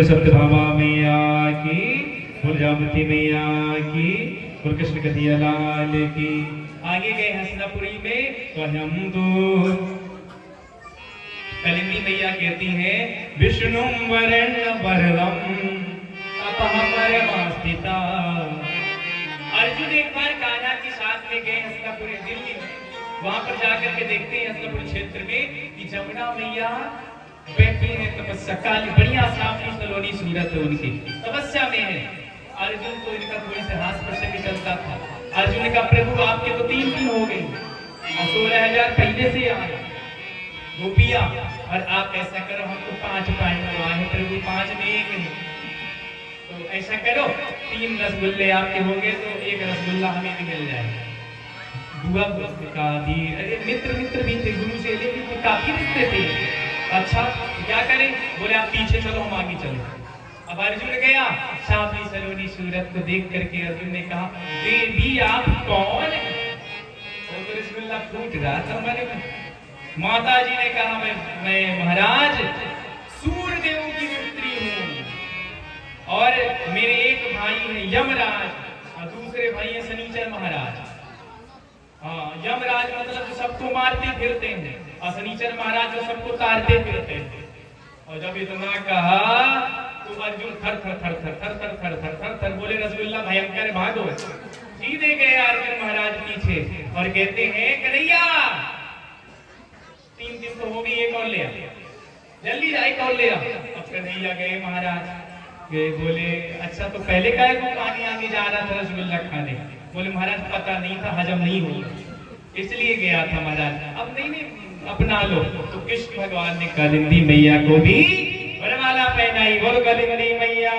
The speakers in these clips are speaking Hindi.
सत्यभामा मैया की, बोल जामती मैया की, बोल कृष्ण कन्हैया लाल की। आगे गए हसनापुरी में तो हम दो कलिंदी मैया कहती हैं विष्णु वरण वरदम तपः परमास्थिता। अर्जुन एक बार कान्हा के साथ में गए हसनापुरी दिल्ली में, वहां पर जाकर के देखते हैं हसनापुर क्षेत्र में कि जमुना मैया बैठी है तपस्या, काली बढ़िया साफी सलोनी सूरत है उनकी, तपस्या में है। अर्जुन को इनका थोड़ी से हाथ प्रसंग चलता था। अर्जुन ने कहा प्रभु आपके तो 3 दिन हो गए और 16,000 पहले से आए गोपिया, और आप ऐसा करो हमको 5 पांडव आए प्रभु, 5 में 1 नहीं, तो ऐसा करो 3 रसगुल्ले आपके होंगे तो 1 रसगुल्ला हमें भी मिल जाएगा। बुआ का दी, अरे मित्र भी थे, गुरु से लेकिन काफी रिश्ते थे। अच्छा क्या करें, बोले आप पीछे चलो हम आगे चलो। अब अर्जुन गया, साफी सलोनी सूरत को देख करके अर्जुन ने कहा देवी आप कौन है? वो तो रसगुल्ला फूट रहा था मैंने। माता जी ने कहा मैं महाराज सूर्यदेव की पुत्री हूँ और मेरे एक भाई है यमराज और दूसरे भाई है शनिचर महाराज। हाँ, यमराज मतलब जो सबको मारते फिरते हैं और शनिचर महाराज जो सबको तारते फिरते हैं। और जब इतना कहा तो अर्जुन थर थर थर थर थर थर थर थर थर थर बोले रसगुल्ला भयंकर भागो। सीधे गए अर्जुन महाराज पीछे और कहते हैं कन्हैया 3 दिन तो हो गई, एक और ले आ, जल्दी जा एक और ले आ। अब कन्हैया गए महाराज गए, बोले अच्छा तो पहले का पानी आगे जा रहा था रसगुल्ला खाने? बोले महाराज पता नहीं था, हजम नहीं होगा इसलिए गया था महाराज। अब नहीं अपना लो। तो कृष्ण भगवान ने कालिंदी मैया को भी वरमाला पहनाई। बोलो कालिंदी मैया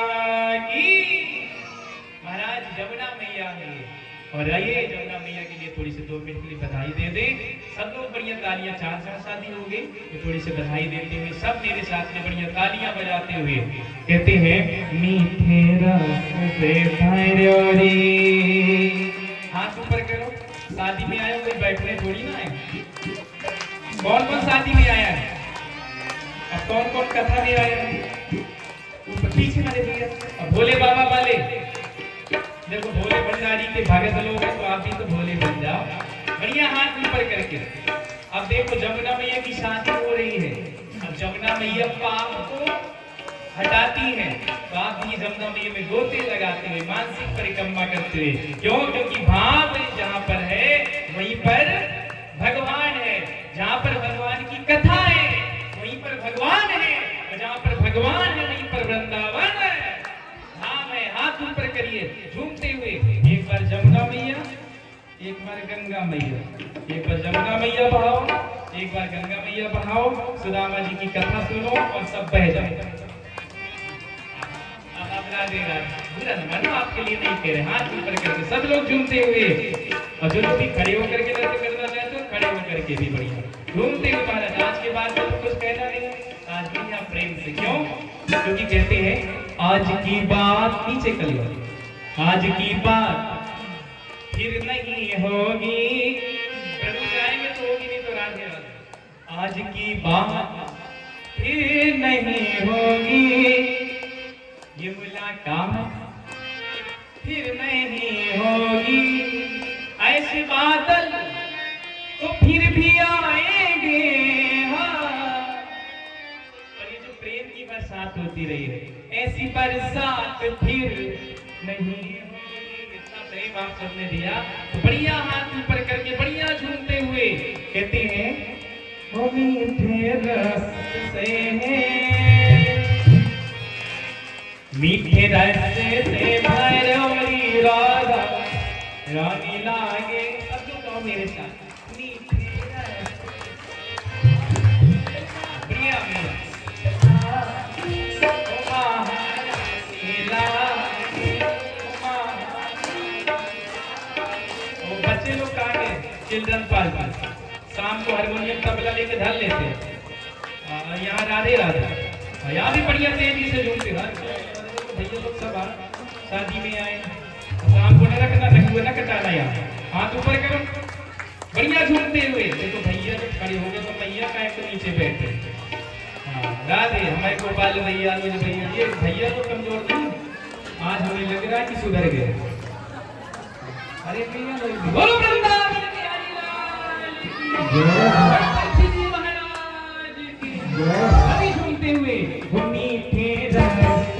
की। महाराज जमुना मैया है और आइए जमुना मैया के लिए थोड़ी सी 2 मिनट के लिए बधाई दे दे सब लोग। बढ़िया तालियां, 4 शादी हो गई तो थोड़ी सी बधाई देते हुए सब मेरे साथ में बढ़िया तालियां बजाते हुए कहते हैं मीठे रस से भरोरी। हाथ ऊपर करो। शादी में आए कोई बैठने थोड़ी ना है। कौन कौन शादी में आया है? अब कौन कौन कथा में आया है? पीछे वाले भैया अब भोले बाबा वाले देखो, भोले भंडारी के भगत लोग हैं तो आप भी तो भोले बन जाओ। बढ़िया हाथ ऊपर करके। अब देखो जमुना मैया की शादी हो रही है। अब जमुना मैया पाप को हटाती है तो आप भी जमुना मैया में गोते लगाते हुए मानसिक परिक्रमा करते हुए। क्यों? क्योंकि भाव जहाँ पर है वहीं पर भगवान है। जहाँ पर भगवान की कथा है वहीं पर भगवान है, और जहाँ पर भगवान है वहीं पर वृंदावन है। धाम है। हाथ ऊपर करिए झूमते हुए। एक बार जमुना मैया, एक बार गंगा मैया, एक बार जमुना मैया बहाओ, एक बार गंगा मैया बहाओ। सुदामा जी की कथा सुनो और सब बह जाए। राधे राधे। बुरा न मानो, आपके लिए नहीं कह रहे। हाथ ऊपर करके सब लोग झूमते हुए, और जो लोग भी खड़े होकर के नृत्य करना चाहते हो खड़े होकर के भी बढ़िया झूमते हुए। महाराज आज के बाद तो कुछ कहना नहीं, आज भी हम प्रेम से। क्यों? क्योंकि कहते हैं आज की बात नीचे कलियो, आज की बात फिर नहीं होगी। प्रभु जाएंगे तो होगी, नहीं तो राधे राधे। आज की बात फिर नहीं होगी, ये मुलाकात फिर नहीं होगी। ऐसे बादल तो फिर भी आएंगे। हाँ, और ये जो प्रेम की बरसात होती रही है, ऐसी बरसात फिर नहीं होगी। इतना प्रेम आप सबने दिया तो बढ़िया हाथ ऊपर करके बढ़िया झूमते हुए कहते हैं वो मीठे रस से मीठे रस से भरोरी राधा रानी लागे। अब जो कहो मेरे साथ मीठे रस। बढ़िया बढ़िया। बच्चे लोग कहाँ गए? Children park. शाम को हारमोनियम तबला लेके धर लेते हैं। यहाँ राधे राधे। यहाँ भी बढ़िया तेजी से झूमते हैं भैया लोग सब। शादी में आए शाम को न कटाना। यहाँ हाथ ऊपर करो बढ़िया झूमते हुए। देखो भैया जब खड़े हो गए तो मैया का एक नीचे बैठे। राधे हमारे गोपाल भैया मुझे भैया ये भैया तो कमजोर नहीं, आज हमें लग रहा है कि सुधर गए। अरे भैया बोलो वृंदावन बिहारी लाल की गणपति जी महाराज की अभी सुनते हुए वो मीठे रस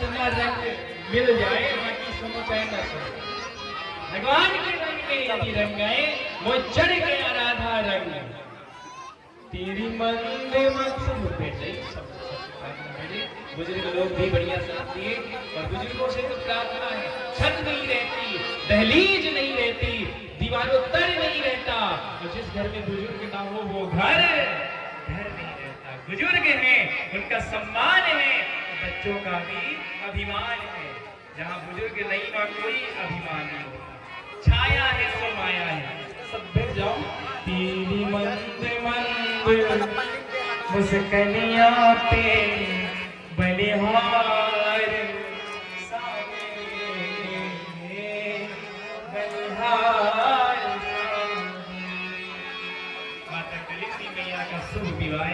इतना रंग मिल जाए, बाकी सुनो चाहे ना सुनो, भगवान के रंग में यदि रंग गए वो चढ़ गया राधा रंग, तेरी मंद मत बेटे। बुजुर्ग लोग भी बढ़िया साथ दिए, और बुजुर्गों से तो प्रार्थना है, छत नहीं रहती, दहलीज नहीं रहती, दीवारों तर नहीं रहता, तो जिस घर में बुजुर्ग ना हो वो घर नहीं रहता। बुजुर्ग हैं, उनका सम्मान है, तो बच्चों का भी अभिमान है। जहाँ बुजुर्ग नहीं वहाँ कोई अभिमान नहीं होता। छाया है सो माया है, सब बैठ जाओ। तेरी मंद मंद मुस्कनिया पे बलिहार माता कलिंदी मैया का शुभ विवाह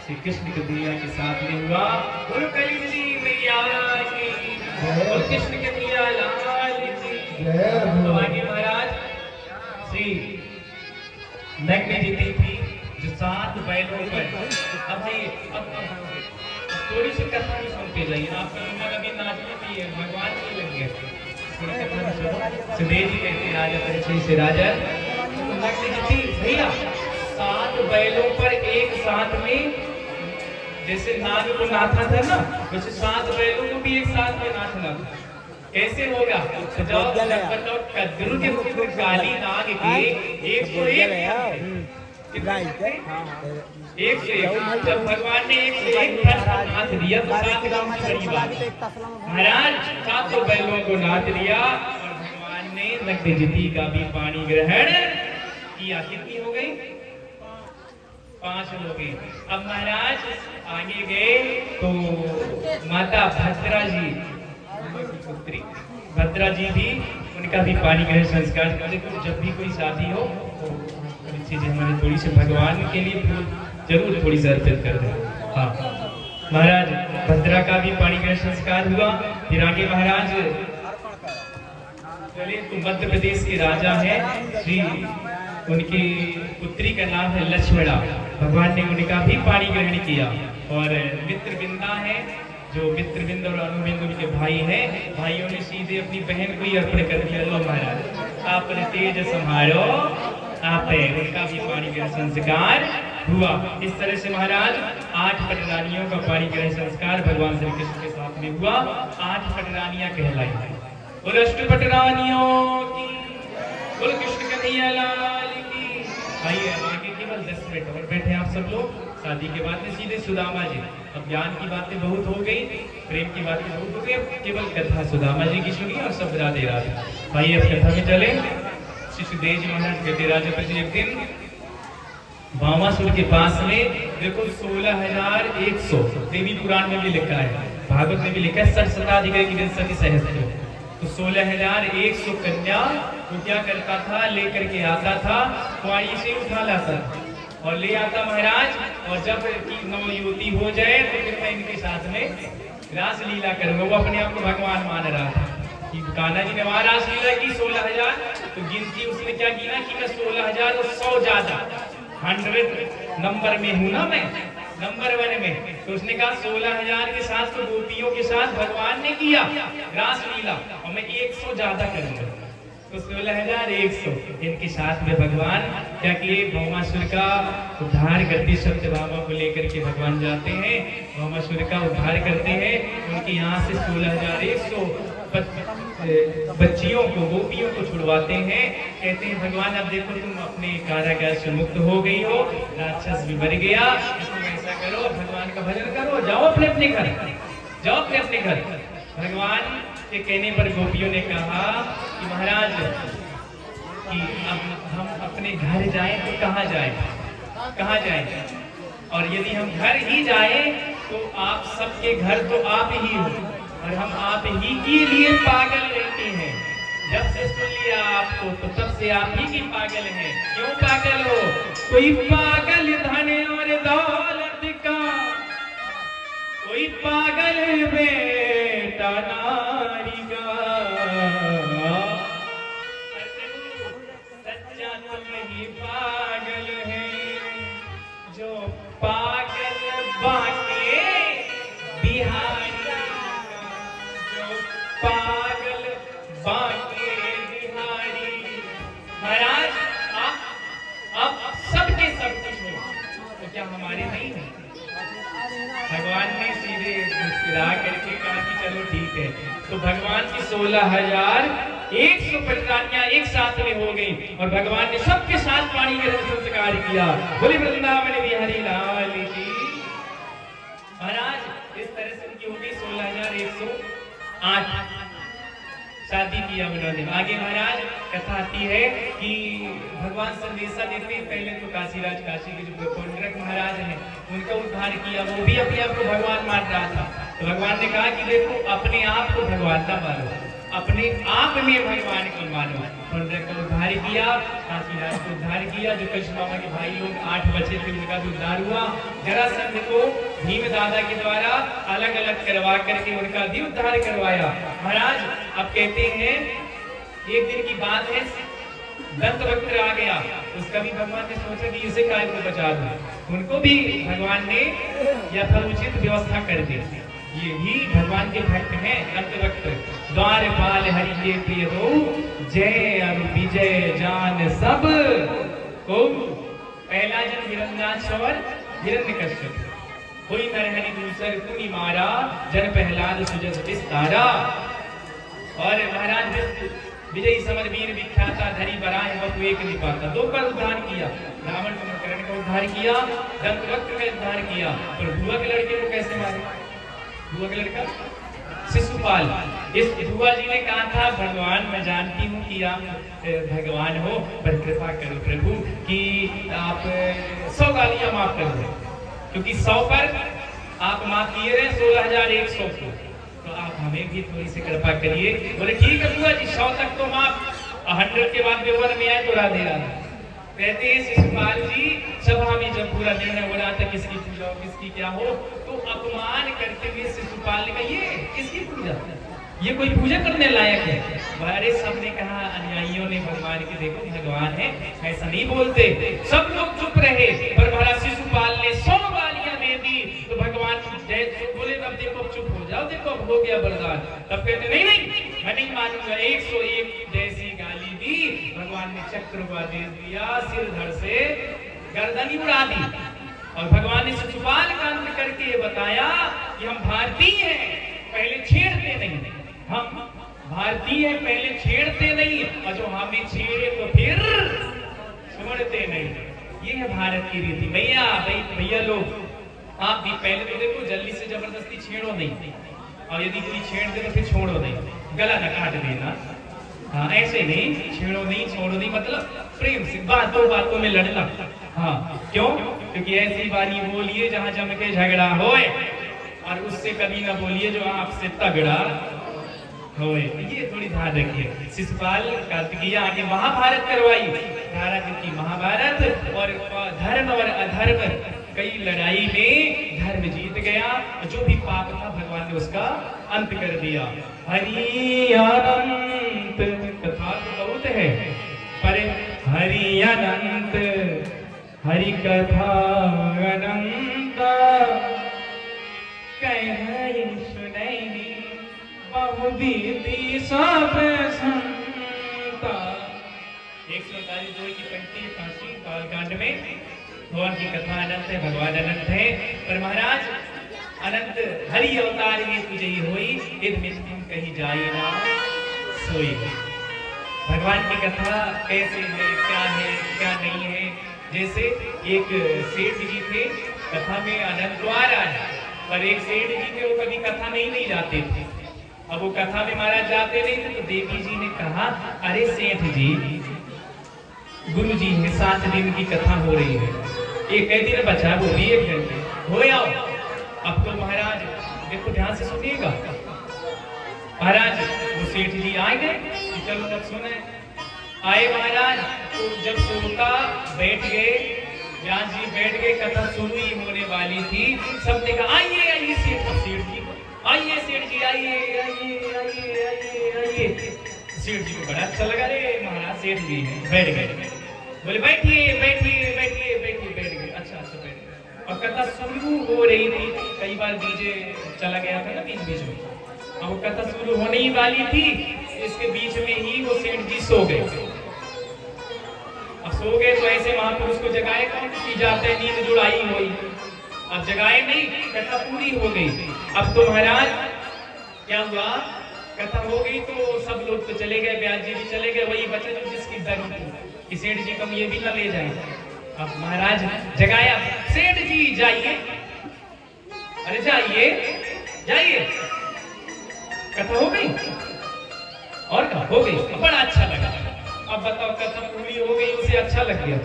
श्री कृष्ण कन्हैया के साथ में हुआ। बोलो कलिंदी मैया की, बोलो कृष्ण कन्हैया लाल की। तो आगे महाराज श्री नग्न जीती थी जो 7 बैलों पर। अब थोड़ी सी कथा भी सुनते जाइए, आपका उम्र अभी नाचने भी है, भगवान की लग गया। थोड़ी कथा भी सुनो। सुदेव जी कहते राजा परिचय से राजा भैया 7 बैलों पर एक साथ में, जैसे नाग को नाथा था ना, वैसे 7 बैलों को भी एक साथ में नाचना था। कैसे होगा? तो जब कद्रू के मुख में काली नाग के 101 जब भगवान ने 101 नाच दिया तो 7 गांव की बड़ी बात। महाराज 7 बैलों को नाच दिया और भगवान ने नग्नजिती का भी पानी ग्रहण किया। कितनी हो गई? 5 हो गई। अब महाराज आगे गए तो माता भद्रा जी, पुत्री भद्रा जी भी, उनका भी पानी ग्रहण संस्कार। देखो जब भी कोई शादी हो तो चीजें हमारे थोड़ी सी भगवान के लिए जरूर थोड़ी सी अर्पित कर दें। हाँ महाराज भद्रा का भी पानी ग्रहण संस्कार हुआ। फिर आगे महाराज चले तो मध्य प्रदेश के राजा है श्री, उनकी पुत्री का नाम है लक्ष्मणा। भगवान ने उनका भी पानी ग्रहण किया। और मित्रविंदा है जो मित्रविंद और अनुबिंद उनके भाई हैं, भाइयों ने सीधे अपनी बहन को ही अर्पण कर दिया। लो महाराज आपने तेज संभालो, आप उनका भी पानी ग्रहण संस्कार हुआ। इस तरह से महाराज 8 पटरानियों का पानी ग्रहण संस्कार भगवान श्री कृष्ण के साथ में हुआ। 8 पटरानियां कहलाई। बोलो अष्ट पटरानियों की, बोलो कृष्ण कन्हैया लाल की। आइए आगे केवल 10 मिनट और बैठे आप सब लोग। शादी के बाद में सीधे सुदामा जी। अब ज्ञान की बातें बहुत हो गई, प्रेम की बातें बहुत हो गई, केवल कथा सुदामा जी की सुनिए और सब राधे राधे। भाई अब कथा में चले। सुदेव जी महाराज कहते राजा पर एक दिन भावासुर के पास में देखो 16,100 देवी पुराण में भी लिखा है, भागवत में भी लिखा है, 60 सहस्त्र। तो 16,100 कन्या वो क्या करता था, लेकर के आता था, कुआरी से उठा लाता और ले आता महाराज। और जब नव युवती हो जाए तो फिर मैं इनके साथ में रास लीला करूंगा। वो अपने आप को भगवान मान रहा था कि कान्हा जी ने वहां रास लीला की 16,000, तो गिनती उसने क्या गिना कि मैं 16,000 और 100 ज्यादा 100 नंबर में हूं ना, मैं नंबर 1 में। तो उसने कहा 16,000 के साथ तो गोपियों के साथ भगवान ने किया रास लीला, और मैं 100 ज्यादा करूंगा। तो 16,100 इनके साथ में भगवान क्या किए, भौमासुर का उद्धार करते सत्यभामा को लेकर के भगवान जाते हैं, भौमासुर का उद्धार करते हैं। उनके यहाँ से 16,100 बच्चियों को, गोपियों को छुड़वाते हैं। कहते हैं भगवान अब देखो तुम अपने कारागार से मुक्त हो गई हो, राक्षस भी मर गया, इसमें ऐसा करो भगवान का भजन करो, जाओ अपने अपने घर, जाओ अपने अपने घर। भगवान के कहने पर गोपियों ने कहा कि महाराज कि अब हम अपने घर जाएं तो कहाँ जाएं, कहाँ जाएं? और यदि हम घर ही जाएं तो आप सबके घर तो आप ही हो, और हम आप ही के लिए पागल रहते हैं। जब से सुन लिया आपको तो तब से आप ही की पागल हैं। क्यों पागल हो? कोई पागल धन और दौलत का, कोई पागल बेटा नारी का। सच्चा तुम ही पागल है, जो पागल बाके बिहारी। सीधे मुस्कुरा करके कहा कि चलो ठीक है। तो भगवान की 16,100 प्रजातियां एक साथ में हो गई और भगवान ने सबके साथ पानी का संस्कार किया। बोले वृंदावन बिहारी लाल की। महाराज इस तरह से उनकी हो गई 16,108 शादी किया उन्होंने। आगे महाराज कथा आती है कि भगवान संदेशा देते हैं। पहले तो काशीराज काशी के जो पौंड्रक महाराज हैं उनका उद्धार किया। वो भी अपने आप को भगवान मान रहा था। तो भगवान ने कहा कि देखो अपने आप को भगवान ना मानो, अपने आप में भगवान को मानो। पौंड्रक का उद्धार किया, काशीराज को उद्धार किया। जो कृष्ण मामा के भाई लोग 8 बचे थे उनका भी उद्धार हुआ। जरासंध को भीम दादा के द्वारा अलग अलग करवा करके उनका भी उद्धार करवाया। महाराज अब कहते हैं एक दिन की बात है, दंतवक्र आ गया। उसका भी भगवान ने सोचा कि इसे काय को बचा दो। उनको भी भगवान ने यथोचित व्यवस्था कर दी। ये भी भगवान के भक्त हैं। दंतवक्र द्वारपाल हरि के प्रिय दो, जय और विजय जान सब को। पहला जन हिरण्याक्ष और हिरण्यकश्यप। कोई नरहरि दूसर कुनि मारा, जन प्रहलाद सुजस विस्तारा। और महाराज विजयी समर वीर विख्याता, धरी बराए वह एक निपाता। 2 का उद्धार किया। रावण कुंभकर्ण का उद्धार किया, दंतवक्र का उद्धार किया। और बुआ के लड़के को कैसे मारे? बुआ का लड़का शिशुपाल। इस बुआ जी ने कहा था भगवान मैं जानती हूँ कि आप भगवान हो, पर कृपा करो प्रभु कि आप 100 गालियां माफ कर दो, क्योंकि 100 पर आप माफ किए रहे 16,100 को, तो आप हमें भी थोड़ी सी कृपा करिए। बोले ठीक है बुआ जी 100 तक तो माफ, 100 के बाद व्यवहार में आए तो राधे राधे। कहते हैं शिशुपाल जी सभा में जब पूरा निर्णय हो रहा था किसकी पूजा हो किसकी क्या हो, तो अपमान करते हुए शिशुपाल ने कहा ये किसकी पूजा, ये कोई पूजा करने लायक है? अरे सबने कहा, अनुयायियों ने भगवान के देखो भगवान है ऐसा नहीं बोलते। सब लोग चुप रहे, पर महाराज शिशुपाल ने 100 गालियां दे दी। तो भगवान बोले अब देखो चुप हो जाओ, देखो अब हो गया वरदान। तब कहते नहीं नहीं मैं नहीं मानूंगा। 101 जैसी गाली दी। भगवान ने चक्र को आदेश दिया, सिर धड़ से गर्दन ही उड़ा दी। और भगवान ने शिशुपाल का अंत करके ये बताया कि हम भारतीय हैं, पहले छेड़ते नहीं। हम भारतीय हैं, पहले छेड़ते नहीं, और जो हमें छेड़े तो फिर छोड़ते नहीं। ये है भारत की रीति। भैया लोग आप भी पहले तो देखो जल्दी से जबरदस्ती छेड़ो नहीं, और यदि कोई छेड़ दे तो फिर छोड़ो नहीं, गला न काट देना। हाँ ऐसे नहीं, छेड़ो नहीं छोड़ो नहीं, मतलब प्रेम से बातों में लड़ना। हाँ क्यों? क्योंकि ऐसी बारी बोलिए जहाँ जम के झगड़ा होए, और उससे कभी ना बोलिए जो आपसे तगड़ा होए। ये थोड़ी ध्यान रखिए। शिशुपाल कार्तिकीय आगे महाभारत करवाई, धारा की महाभारत। और धर्म और अधर्म कई लड़ाई में धर्म जीत गया, जो भी पाप था भगवान ने उसका अंत कर दिया। हरि अनंत कथा तो बहुत है, पर हरि अनंत हरि कथा अनंत कहीं सुनैनी बहु बीती सब संता। 148 की पंक्ति काशी कालकांड में भगवान की कथा अनंत है, भगवान अनंत है। पर महाराज अनंत हरि अवतार ये तुझे होई, इद मिथुन कहीं जाए ना सोई। भगवान की कथा कैसे है, क्या नहीं है। जैसे एक सेठ जी थे, कथा में अनंत द्वार आए, पर एक सेठ जी थे वो कभी कथा में ही नहीं जाते थे। अब वो कथा में महाराज जाते नहीं थे, तो देवी जी ने कहा अरे सेठ जी गुरु जी है 7 दिन की कथा हो रही है, एक दिन बचा वो भी 1 घंटे हो जाओ। अब तो महाराज देखो ध्यान से सुनिएगा। महाराज वो सेठ जी आ गए, चलो तब सुने। आए महाराज, तो जब श्रोता बैठ गए, व्यास जी बैठ गए, कथा शुरू ही होने वाली थी। सबने कहा आइए आइए सेठ जी, आइए सेठ जी, आइए आइए आइए आइए आइए। सेठ जी को बड़ा अच्छा लगा, रे महाराज सेठ जी हैं, बैठ गए। बोले बैठिए बैठिए बैठिए बैठिए, बैठ गए। अच्छा बैठ गए। और कथा शुरू हो रही थी, कई बार डीजे चला गया था ना बीच बीच में, और वो कथा शुरू होने ही वाली थी, इसके बीच में ही वो सेठ जी सो गए। अब सो गए तो ऐसे महापुरुष को जगाए कौन की जाते, नींद जुड़ाई हुई। अब जगाए नहीं, कथा पूरी हो गई। अब तो महाराज क्या हुआ, कथा हो गई तो सब लोग तो चले गए, ब्यास जी भी चले गए, वही बचा जो जिसकी दर कि सेठ जी कम ये भी ना ले जाए। अब महाराज जगाया, सेठ जी जाइए, अरे जाइए जाइए, कथा हो गई और क्या हो गई, बड़ा अच्छा लगा। अब बताओ कथा पूरी हो गई, उसे अच्छा लग गया,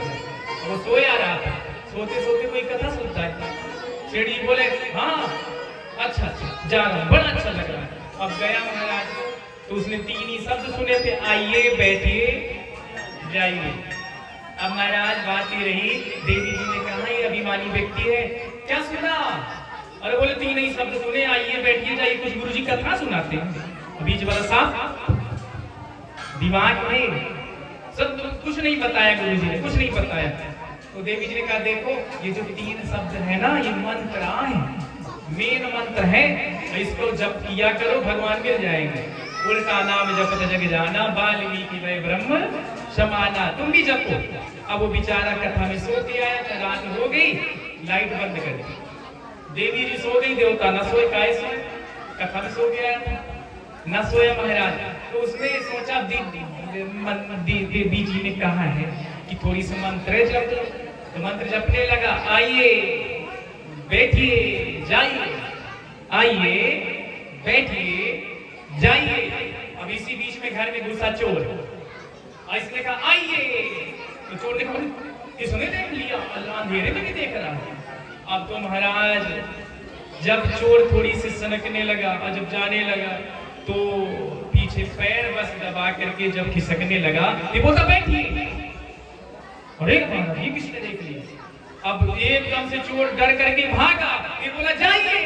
वो सोया रहा था, सोते सोते कोई कथा सुनता है। सेठ जी बोले हाँ अच्छा अच्छा जा रहा हूँ, बड़ा अच्छा लग रहा है। अब गया महाराज तो उसने 3 ही शब्द सुने थे, आइए बैठिए जाइए। अब महाराज बात ये रही, देवी जी ने कहा ये अभिमानी व्यक्ति है, क्या सुना? अरे बोले 3 ही शब्द सुने, आइए बैठिए जाइए। कुछ गुरुजी कथा सुनाते हैं, बीच वाला साहब दिमाग में सब कुछ नहीं बताया, गुरुजी ने कुछ नहीं बताया। तो देवी जी ने कहा देखो ये जो 3 शब्द है ना, ये मंत्र आए, मेन मंत्र है, इसको जप किया करो, भगवान मिल जाएंगे। उल्टा नाम जपत जग जाना, वाल्मीकि वै ब्रह्म समाना, तुम भी जपो। अब वो बेचारा कथा में सो के आया था, रात हो गई, लाइट बंद कर दी, देवी जी सो गई, देवता न सोए, काहे सोए, कथा में सो गया था, न सोया महाराज। तो उसने सोचा देवी जी ने कहा है कि थोड़ी सी मंत्र जप लो, तो मंत्र जपने लगा, आइए बैठिए जाइए, आइए बैठिए जाइए। अब इसी बीच में घर में घुसा चोर, और इसने कहा आइए, तो चोर ने कहा किसने देख लिया, अल्लाह अंधेरे में नहीं देख रहा। अब तो महाराज जब चोर थोड़ी सी सनकने लगा और जब जाने लगा तो पीछे पैर बस दबा करके जब खिसकने लगा, ये बोलता बैठिए, अरे ये किसने देख लिया। अब एकदम से चोर डर करके भागा, ये बोला जाइए।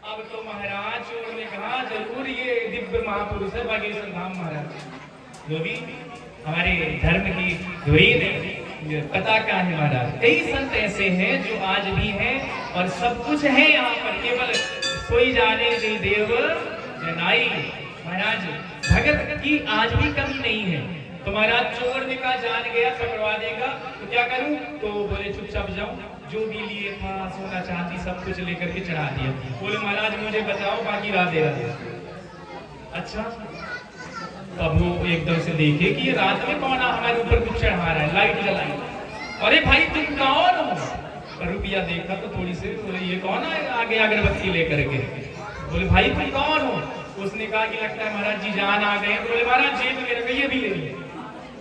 अब तो महाराज चोर ने कहा जरूर ये दिव्य महापुरुष है बागेश्वर धाम महाराज, जो भी हमारे धर्म की धुरी पता का है महाराज। कई संत ऐसे हैं जो आज भी हैं और सब कुछ है यहाँ पर, केवल सोई जाने दे देव जनाई। महाराज भगत की आज भी कमी नहीं है। तो महाराज चोर ने कहा जान गया पकड़वा देगा, तो क्या करूं? तो बोले चुपचाप जाओ, जो भी लिए था सोना चांदी सब कुछ लेकर के चढ़ा दिया। बोले महाराज मुझे बचाओ, बाकी रात दे रहा। अच्छा, अब वो एकदम से देखे कि ये रात में कौन हमारे ऊपर कुछ चढ़ा रहा है, लाइट जलाई। अरे भाई तुम कौन हो? रुपया देखा तो थोड़ी से, बोले ये कौन है आगे अगरबत्ती लेकर के। बोले भाई तुम कौन हो? उसने कहा कि लगता है महाराज जी जान आ गए। बोले महाराज जेब में रख, ये भी ले लिया,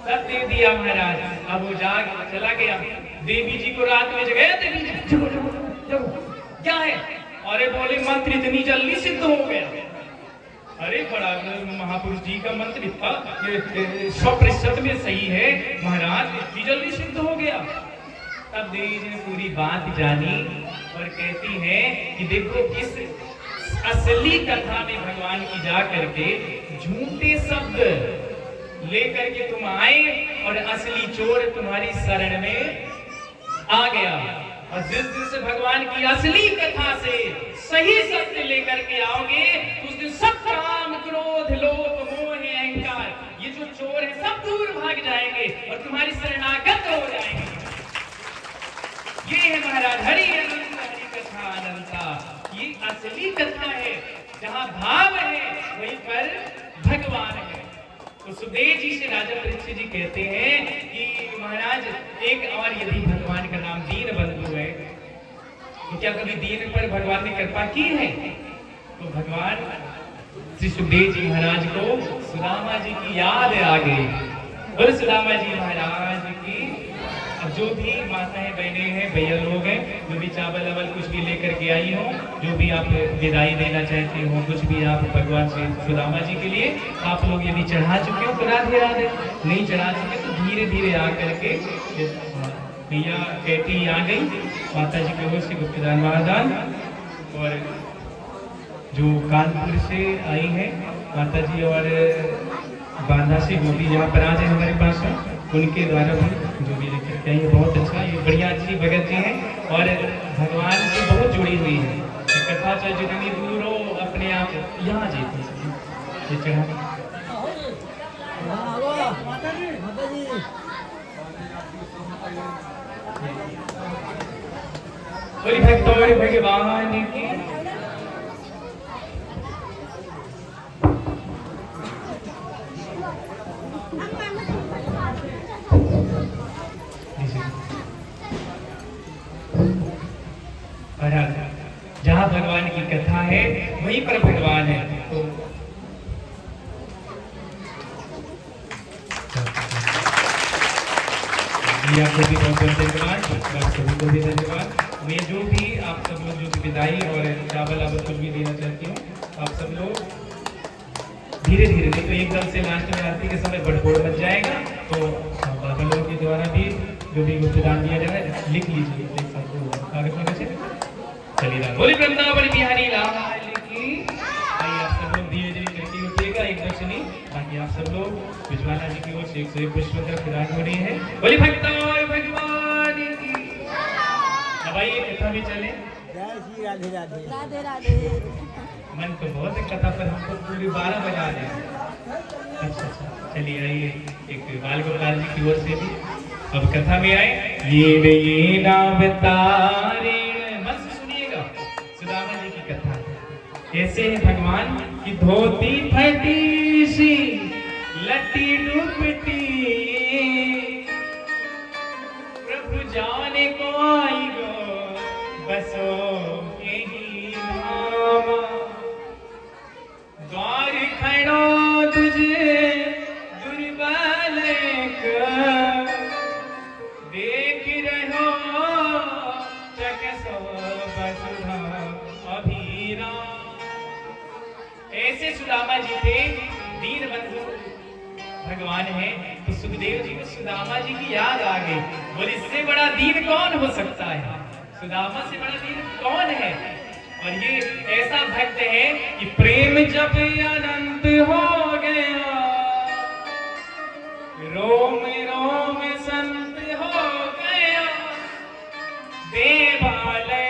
सब दे दिया महाराज। अब वो जाग चला गया, देवी जी को रात में जगाया, देवी जी क्या है? अरे बोले मंत्र इतनी जल्दी सिद्ध हो गया। अरे बड़ा महापुरुष जी का मंत्र था, 100% में सही है महाराज, इतनी जल्दी सिद्ध हो गया। तब देवी जी ने पूरी बात जानी और कहती है कि देखो इस असली कथा में भगवान की जा करके झूठे शब्द लेकर के तुम आए और असली चोर तुम्हारी शरण में आ गया। और जिस दिन से भगवान की असली कथा से सही सत्य लेकर के आओगे, उस दिन सब काम क्रोध लोभ मोह अहंकार, ये जो चोर है सब दूर भाग जाएंगे और तुम्हारी शरणागत हो जाएंगे। ये है महाराज हरि अनंत हरि कथा अनंता, ये असली कथा है। जहाँ भाव है वहीं पर भगवान है। तो सुखदेव जी से राजा परीक्षित जी कहते हैं कि महाराज एक और यदि भगवान का नाम दीन बंधु है तो क्या कभी दीन पर भगवान ने कृपा की है? तो भगवान श्री सुखदेव जी महाराज को सुदामा जी की याद आ गई। बोले सुदामा जी महाराज की। अब जो भी माताएं बहनें हैं भैया लोग हैं, जो भी चावल अवल कुछ भी लेकर के आई हो, जो भी आप विदाई देना चाहते हो, कुछ भी आप भगवान श्री सुदामा जी के लिए आप लोग यदि चढ़ा चुके हो तो राधे राधे, नहीं चढ़ा चुके तो धीरे धीरे आ करके भैया कहती आ गई माता जी के ओर से गुप्तदान महादान। और जो कानपुर से आई है माता जी और बांधा से वो भी यहाँ पर आ जाए हमारे पास है, उनके द्वारा भी जो भी लेकर के आई है बहुत अच्छा, ये बढ़िया अच्छी भगत जी हैं और भगवान से बहुत जुड़ी हुई है। कथा चाहे जितनी दूर हो अपने आप यहाँ जीती ये चढ़ा। बोली भक्तों भगवान की। जहाँ भगवान की कथा है वहीं पर भगवान है। तो आपको भी बहुत बहुत धन्यवाद, आप सभी को भी धन्यवाद। मैं जो भी आप सब लोग जो भी विदाई और चावल आवल कुछ भी देना चाहती हूँ, आप सब लोग धीरे धीरे, नहीं तो एकदम से लास्ट में आरती के समय बड़बोड़ मच जाएगा। तो बाबा लोगों के द्वारा भी जो भी गुप्तदान दिया जा रहा है लिख लीजिए, देख सकते हो आगे पीछे। चलिए बोली वृंदावन बिहारी लाल की। भाई आप सब लोग धीरे धीरे करके उठिएगा, एक दो से नहीं, बाकी आप सब लोग विज्वाला जी की ओर से 101 पुष्प प्रदान हो रही है। बोली भक्तों भगवान की। अब आइए कथा भी चले। जय श्री राधे राधे राधे राधे। मन तो बहुत है कथा पर, हमको पूरी 12 बजा दे। अच्छा चलिए आइए, एक बाल गोपाल जी की ओर से भी अब कथा में आए। ये नाम तारे, मन से सुनिएगा, सुदामा जी की कथा है। ऐसे है भगवान की धोती फटी सी लटी डुबटी, प्रभु जाने को आई गो बसो यही नामा, द्वार खड़ो तुझे दुर्बल देख रहो चकसो बसुधा अभीरा। ऐसे सुदामा जी थे, दीन बंधु भगवान है। तो सुखदेव जी को सुदामा जी की याद आ गई। बोले इससे बड़ा दीन कौन हो सकता है, सुदामा से बड़ा दीन कौन है। और ये ऐसा भक्त है कि प्रेम जब अनंत हो गया, रोम रोम संत हो गया, देवालय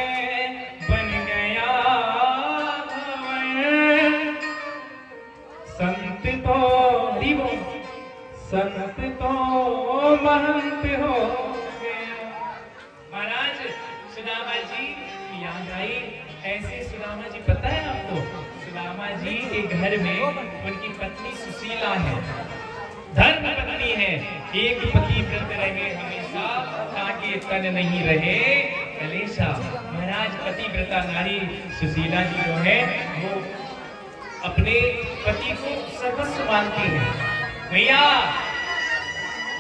बन गया भवन, संत तो रिवो संत तो महंत हो गया। महाराज सुदामा जी की याद आई। ऐसे सुदामा जी, पता है आपको, सुदामा जी के घर में उनकी पत्नी सुशीला है, धर्म पत्नी है। एक पति व्रत रहे हमेशा, ताकि तन नहीं रहे कलेशा। महाराज पतिव्रता नारी सुशीला जी जो है वो अपने पति को सर्वस्व मानती है। भैया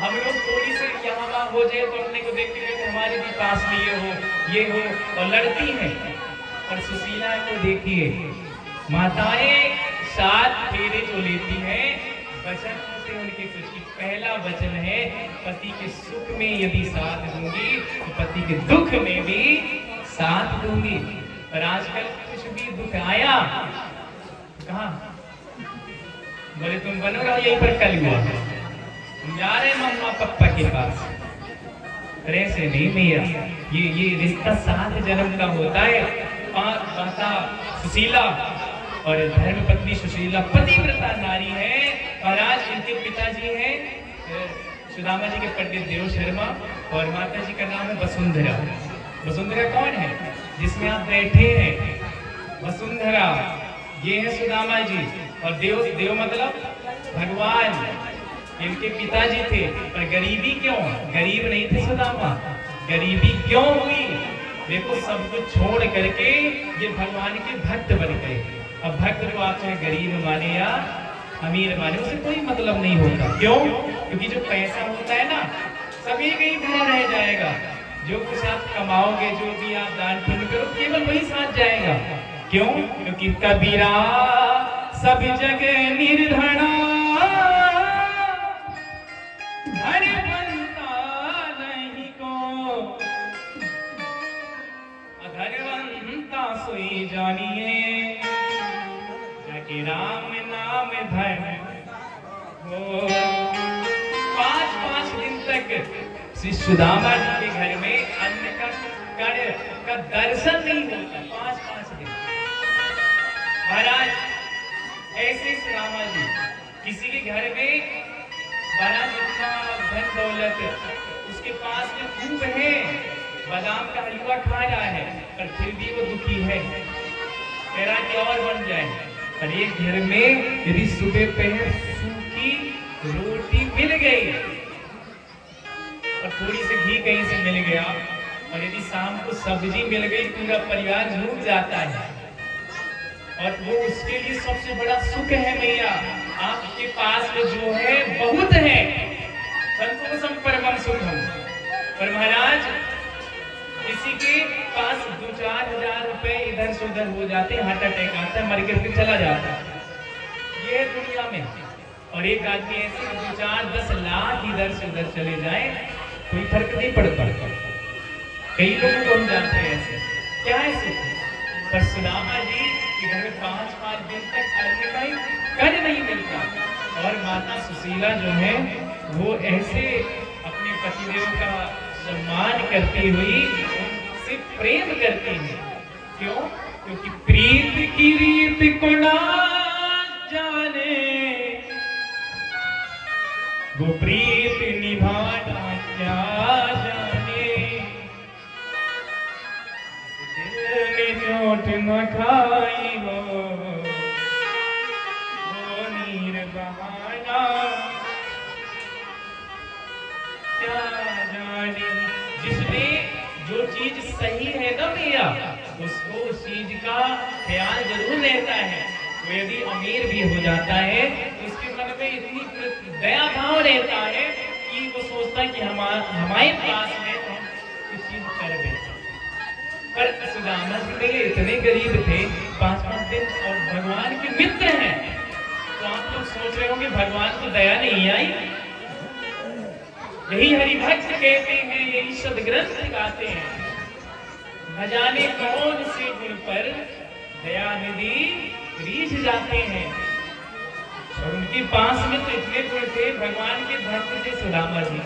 हम लोग थोड़ी से यहाँ वहाँ हो जाए तो अपने को देखते हैं हमारे भी पास में ये हो और लड़ती है। और सुशीला को देखिए, माताएं 7 फेरे जो लेती हैं, वचन होते उनके कुछ की। पहला वचन है पति के सुख में यदि साथ दूंगी तो पति के दुख में भी साथ दूंगी। पर आजकल कुछ भी दुख आया कहा, बोले तुम बनो रहो यहीं पर, कल हुआ जा रहे मम्मा पापा के पास। अरे से नहीं भैया, ये रिश्ता 7 जन्म का होता है। माता सुशीला और धर्म पत्नी सुशीला पतिव्रता नारी है। और आज इनके पिताजी हैं सुदामा जी के पंडित देव शर्मा, और माता जी का नाम है वसुंधरा। वसुंधरा कौन है, जिसमें आप बैठे हैं, वसुंधरा ये है सुदामा जी। और देव मतलब भगवान, इनके पिताजी थे। पर गरीबी क्यों, गरीब नहीं थे सुदामा, गरीबी क्यों हुई, देखो सब कुछ छोड़ करके ये भगवान के भक्त बन गए। अब भक्त जो आप चाहे गरीब माने या अमीर माने, उसे कोई मतलब नहीं होता। क्यों, क्योंकि जो पैसा होता है ना, सभी कहीं भरा रह जाएगा। जो कुछ आप कमाओगे, जो भी आप दान पुण्य करो, केवल वही साथ जाएगा। क्यों, क्योंकि कबीरा सब जगह निर्धना, धन बनता नहीं को, धनवंता सोई जानिए, जाके राम नाम धन हो। 5-5 दिन तक श्री सुदामा जी के घर में अन्न का दर्शन नहीं होता, 5-5 दिन। महाराज ऐसे सुदामा जी किसी के घर में बड़ा जितना धन दौलत उसके पास में खूब है, बादाम का हलवा खा रहा है पर फिर भी वो दुखी है, कह रहा कि और बन जाए। पर एक घर में यदि सुबह पहर सूखी रोटी मिल गई और थोड़ी सी घी कहीं से मिल गया और यदि शाम को सब्जी मिल गई, पूरा परिवार झूम जाता है और वो उसके लिए सबसे बड़ा सुख है। मैया आपके पास में जो है बहुत है, संतोषम परमम सुखम। पर महाराज किसी के पास 2-4 हजार रुपए इधर से उधर हो जाते, हार्ट अटैक आता है, मर करके चला जाता है, ये दुनिया में। और एक आदमी ऐसे 2-4-10 लाख इधर से उधर चले जाए, कोई फर्क नहीं पड़ता। कई लोगों को हम जानते हैं ऐसे, क्या है सुख? पर सुदामा जी के घर में 5-5 दिन तक अन्न का ही कर नहीं मिलता और माता सुशीला जो है वो ऐसे अपने पतिदेव का सम्मान करती हुई उनसे प्रेम करती है। क्यों? क्योंकि प्रीत की रीत को ना जाने, वो प्रीत निभाना क्या जाने, दिल ने चोट न खाई हो वो नीर बहाना क्या जाने। जिसने जो चीज सही है ना भैया, उसको उस चीज का ख्याल जरूर रहता है। वो यदि अमीर भी हो जाता है तो उसके मन में इतनी दया भाव रहता है कि वो सोचता है कि हमारे पास है तो हम इस चीज कर देते। पर सुदामा जी भैया इतने गरीब थे, 5-5 दिन, और भगवान के मित्र हैं, तो आप लोग सोच रहे होंगे भगवान को दया नहीं आई। यही हरिभक्त कहते हैं, यही सदग्रंथ गाते हैं, न जाने कौन से गुण पर दयानिधि रीझ जाते हैं। और उनके पास में तो इतने गुण थे, भगवान के भक्त थे सुदामा जी।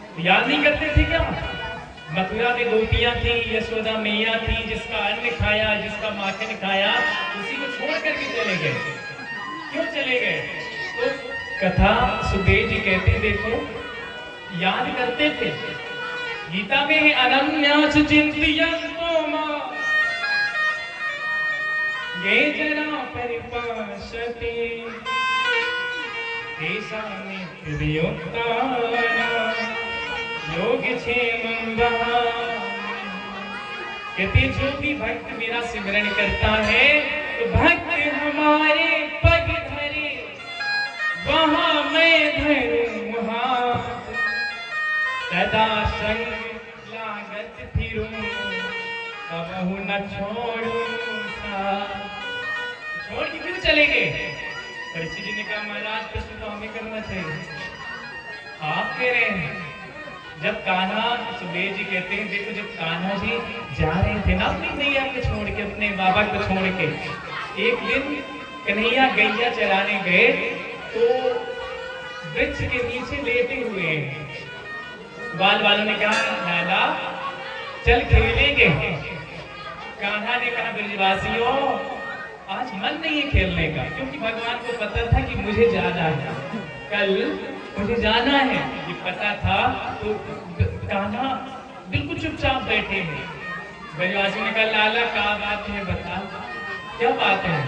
तो याद नहीं करते थे क्या? मथुरा में गोपियां थी, यशोदा मैया थी, जिसका अन्न खाया, जिसका माखन खाया, उसी को छोड़ करके चले गए। क्यों चले गए? तो कथा सुखदेव जी कहते, देखो याद करते थे। गीता में है अनन्यास चिंतयन्तो मां ये जना परिपाशते तेषां नित्ययोत्ताना योगक्षेमं वहा। कहते जो भी भक्त मेरा सिमरन करता है तो भक्त हमारे पग धरे वहां मैं धरूं हाथ, सदा संग लागत फिरूं कबहू न छोड़ूं साथ। छोड़ के क्यों चले गए? परीक्षित जी ने कहा महाराज प्रश्न तो हमें करना चाहिए, आप कह रहे हैं। जब कान्हा, सुखदेव जी कहते हैं देखो जब कान्हा जी जा रहे थे ना अपनी मैया को छोड़ के, अपने बाबा को छोड़ के, एक दिन कन्हैया गैया चराने गए तो वृक्ष के नीचे लेटे हुए हैं। बाल वालों ने कहा लाला चल खेलेंगे। कान्हा ने कहा ब्रजवासियों आज मन नहीं है खेलने का, क्योंकि भगवान को पता था कि मुझे जाना है, कल मुझे जाना है, ये पता था। तो कान्हा बिल्कुल चुपचाप बैठे हैं। ब्रजवासियों ने कहा लाला क्या बात है बता, क्या बात है?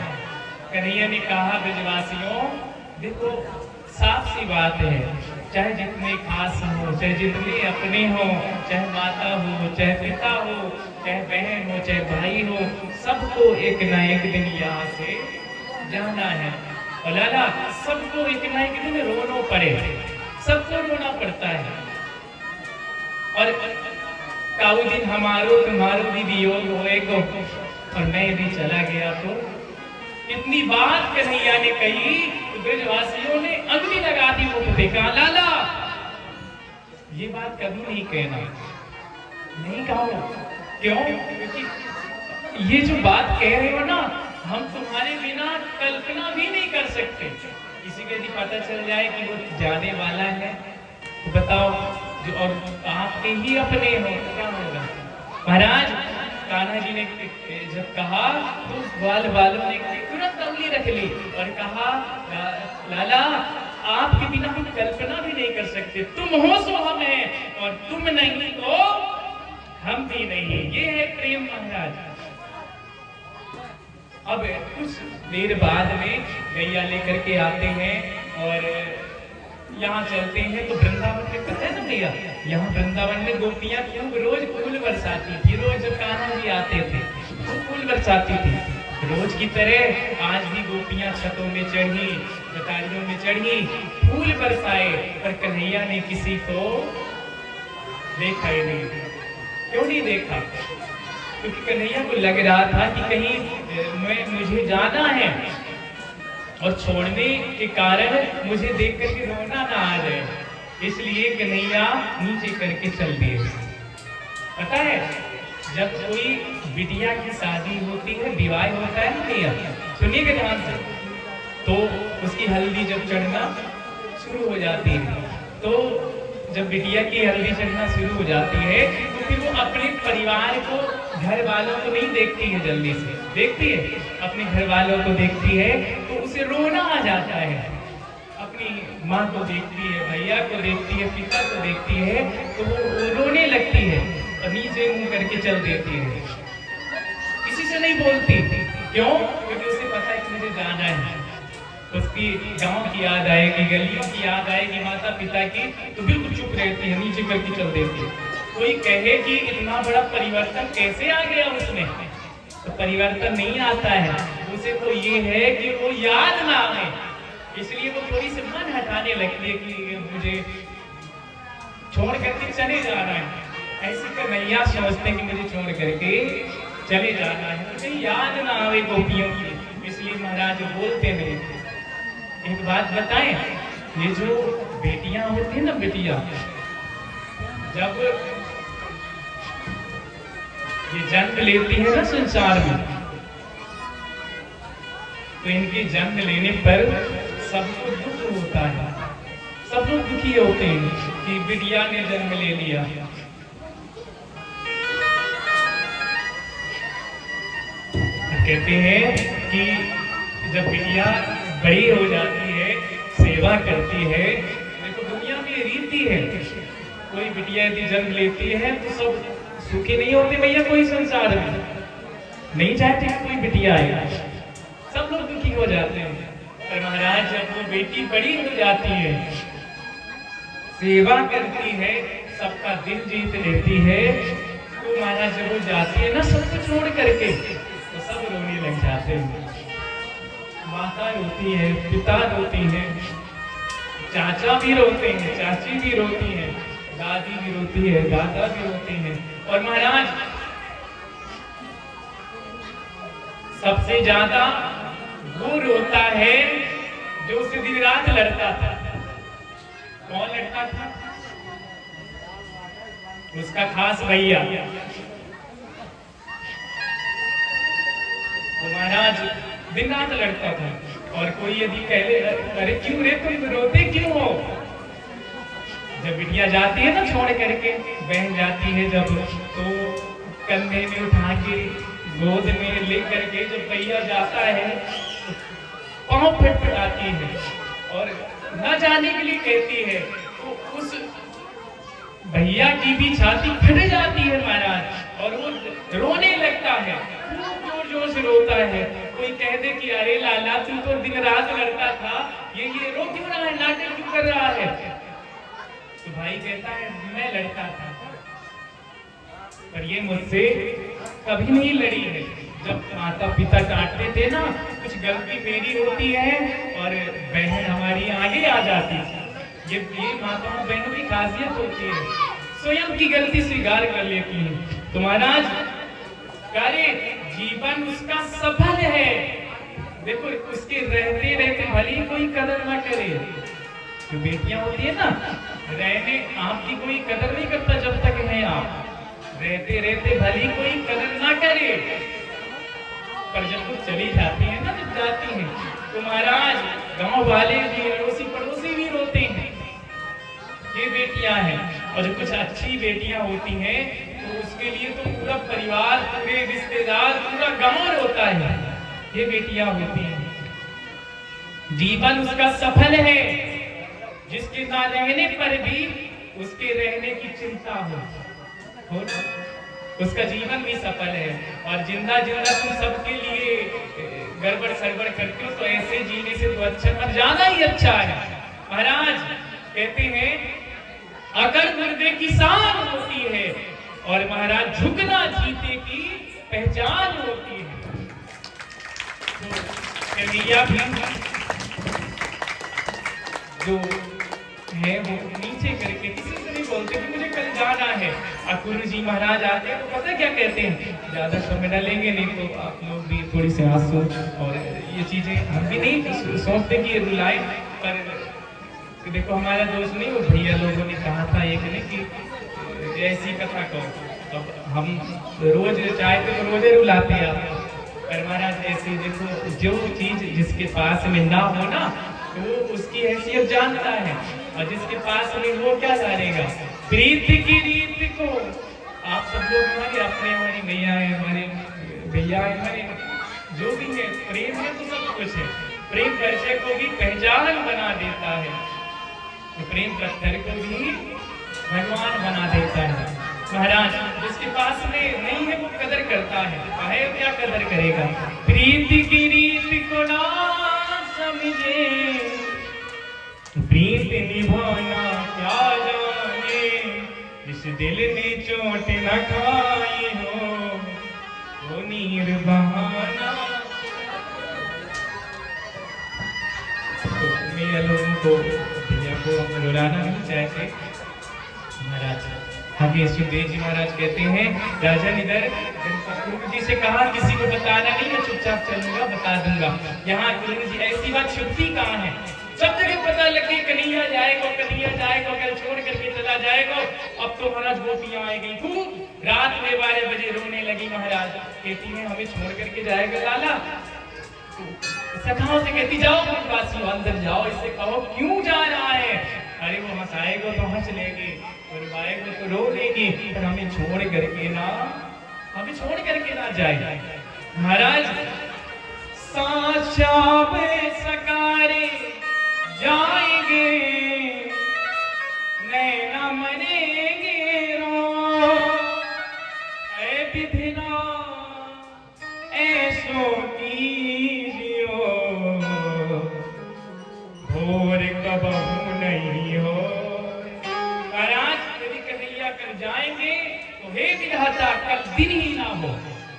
कन्हैया ने कहा ब्रजवासियों देखो साफ सी बात है, चाहे जितने खास हो, चाहे जितने अपने हो, चाहे माता हो, चाहे पिता हो, चाहे बहन हो, चाहे भाई हो, सबको एक ना एक दिन यहाँ से जाना है। और लाला सबको एक ना एक दिन रोना पड़े, सबको रोना पड़ता है। और काऊ दिन हमारो तुम्हारो भी वियोग होएगो, और मैं यदि चला गया तो। इतनी बात कन्हैया ने कही तो ब्रजवासियों ने अग्नि लगा दी मुख पे। कहा लाला ये बात कभी नहीं कहना, नहीं कहो। क्यों? क्योंकि ये जो बात कह रहे हो ना, हम तुम्हारे बिना कल्पना भी नहीं कर सकते। किसी को यदि पता चल जाए कि वो जाने वाला है तो बताओ, जो और आपके ही अपने हो तो क्या होगा? महाराज कान्हा जी ने जब कहा तो बाल वालों ने तुरंत उंगली रख ली और कहा लाला आपके बिना हम कल्पना भी नहीं कर सकते, तुम हो सो हम हैं, और तुम नहीं तो हम भी नहीं। ये है प्रेम महाराज। अब कुछ देर बाद में गैया लेकर के आते हैं और यहाँ चलते हैं तो वृंदावन में पता है ना भैया, यहाँ वृंदावन में गोपियाँ खूब रोज फूल बरसाती थी। रोज जब कान्हा जी आते थे तो फूल बरसाती थी। रोज की तरह आज भी गोपियाँ छतों में चढ़ी, बतारियों में चढ़ी, फूल बरसाए, पर कन्हैया ने किसी को देखा ही नहीं। क्यों नहीं देखा? क्योंकि कन्हैया को लग रहा था कि कहीं मुझे जाना है और छोड़ने के कारण मुझे देख करके रोना ना आ जाए, इसलिए कन्हैया नीचे करके चल दिए। पता है जब कोई बिटिया की शादी होती है, विवाह होता है ना भैया, सुनिएगा ध्यान से, तो उसकी हल्दी जब चढ़ना शुरू हो जाती है, तो जब बिटिया की हल्दी चढ़ना शुरू हो जाती है तो फिर वो अपने परिवार को, घर वालों को नहीं देखती है, जल्दी से देखती है, अपने घर वालों को देखती है तो उसे रोना आ जाता है। अपनी माँ को देखती है, भैया को देखती है, पिता को देखती है तो वो रोने लगती है और नीचे मुंह करके चल देती है, किसी से नहीं बोलती। क्यों? क्योंकि उसे पता है कि मुझे जाना है। उसकी गांव की याद आएगी, गलियों की याद आएगी, माता पिता की, तो बिल्कुल चुप रहती है, नीचे करके चल देती है। कोई कहे कि इतना बड़ा परिवर्तन कैसे आ गया उसमें, तो परिवर्तन नहीं आता है, उसे तो ये है कि वो याद ना आए, इसलिए वो थोड़ी सी मन हटाने लगती है कि मुझे छोड़ करके चले जाना है। ऐसे कन्हैया सोचते हैं कि मुझे छोड़ करके चले जाना है, मुझे याद ना आवे गोपियों की, इसलिए महाराज बोलते नहीं। एक बात बताएं, ये जो बेटियां होती है ना, बेटियां जब ये जन्म लेती है ना संसार में, तो इनके जन्म लेने पर सबको दुख होता है, सब लोग दुखी होते हैं कि बिटिया ने जन्म ले लिया। कहते हैं कि जब बिटिया बड़ी हो जाती है, सेवा करती है, देखो दुनिया में रीति है, कोई बिटिया यदि जन्म लेती है तो सब सुखी नहीं होते भैया, कोई संसार में नहीं चाहते कि कोई बिटिया आए, सब लोग दुखी हो जाते हैं। पर महाराज जब वो बेटी बड़ी हो जाती है, सेवा करती है, सबका दिल जीत लेती है, तो महाराज जब वो जाती है ना सबको छोड़ करके, तो सब रोने लग जाते हैं। माता रोती है, पिता रोती है, चाचा भी रोते हैं, चाची भी रोती है, दादी भी रोती है, दादा भी रोते हैं। और महाराज सबसे ज्यादा वो रोता है जो उसे दिन रात लड़ता था। कौन लड़ता था? उसका खास भैया। तो महाराज दिन रात लड़ता था, और कोई यदि कहे अरे क्यों रे तुम रोते क्यों हो, जब बिटिया जाती है ना छोड़ करके, बहन जाती है जब, तो कंधे में उठा के गोद में ले करके जब भैया जाता है पांव फटफटाती है और न जाने के लिए कहती है, तो उस भैया की भी छाती फट जाती है महाराज, और वो रोने लगता है, जोर जोर से रोता है। कोई कह दे कि अरे लाला तू तो दिन रात लड़ता था, ये रो क्यों रहा है, नाटक क्यों कर रहा है, तो भाई कहता है मैं लड़ता था, पर ये मुझसे कभी नहीं लड़ी है। जब माता पिता डांटते थे ना, कुछ गलती मेरी होती है और बहन हमारी आगे आ जाती है, ये माताओं बहनों की खासियत होती है, स्वयं की गलती स्वीकार कर लेती है। तो महाराज करे जीवन उसका सफल है, देखो उसके रहते रहते भली कोई कदर ना करे। जो बेटियां होती है ना, रहने आपकी कोई कदर नहीं करता जब तक है आप, रहते रहते भली कोई कदर ना करे, पर जब वो चली जाती है ना, जब जाती है तो महाराज गांव वाले भी, अड़ोसी पड़ोसी भी रोते हैं, ये बेटियां हैं। और जब कुछ अच्छी बेटियां होती हैं तो उसके लिए तो पूरा परिवार, पूरे रिश्तेदार, पूरा गांव रोता है, ये बेटियां होती हैं। जीवन उसका सफल है जिसके ना रहने पर भी उसके रहने की चिंता हो। उसका जीवन भी सफल है। और जिंदा जिंदा तुम सबके लिए गड़बड़ सड़बड़ करते हो, तो ऐसे जीने से तो अच्छा मर जाना ही अच्छा है। महाराज कहते हैं अकड़ मुर्दे की शान होती है, और महाराज झुकना जीते की पहचान होती है। कन्हैया भी जो है वो नीचे करके किसी से नहीं बोलते कि मुझे कल जाना है। और गुरु जी महाराज आते हैं तो पता क्या कहते हैं, ज्यादा समय डालेंगे नहीं तो आप लोग भी थोड़ी से आंसू और ये चीजें हम भी नहीं सोचते कि ये रुलाए, पर देखो हमारा दोस्त नहीं, वो भैया लोगों ने कहा था एक ने कि ऐसी कथा कहो। अब हम रोज चाहते तो रोजे रुलाते आप, पर महाराज ऐसे देखो जो चीज जिसके पास में ना हो ना वो उसकी हैसियत जानता है, और जिसके पास में वो क्या जानेगा। प्रीत की रीत को आप सब लोग हमारे अपने हमारी भैया है, हमारे भैया है, हमारे जो भी है, प्रेम है तो सब कुछ है। प्रेम परिचय को भी पहचान बना देता है, तो प्रेम पत्थर को भी भगवान बना देता है। महाराज जिसके पास में नहीं है वो कदर करता है क्या कदर करेगा। प्रीत की रीत को ना समझे, प्रीत निभाना क्या जाने, जिस दिल ने चोट न खाई हो वो नीर बहाना। तो मेरे लोगों को भैया को हम रुलाना नहीं चाहते। महाराज आगे सुखदेव जी महाराज कहते हैं राजन इधर गुरु जी से कहा किसी को बताना नहीं, मैं चुपचाप चलूंगा बता दूंगा। यहाँ गुरु जी ऐसी बात छुपती कहाँ है, सब जगह पता लगे कन्हैया जाएगा कल छोड़ करके चला जाएगा। अब तो महाराज गोपियां आ गई खूब, रात में 12 बजे रोने लगी। महाराज कहती है हमें छोड़ करके जाएगा लाला। सखाओं से कहती जाओ वासियों अंदर जाओ, इससे कहो क्यों जा रहा है। अरे वो हंसाएगा तो हंस लेगी, रुवाएगा तो रो लेगी, पर हमें छोड़ करके ना जाए। महाराज साचा में सकारे जाएंगे, नैना मरेंगे रो, ऐ विधिना ऐसो कीजियो, भोर कबहू नहीं हो। महाराज यदि कन्हैया कर जाएंगे तो हे विधाता कल दिन ही ना हो,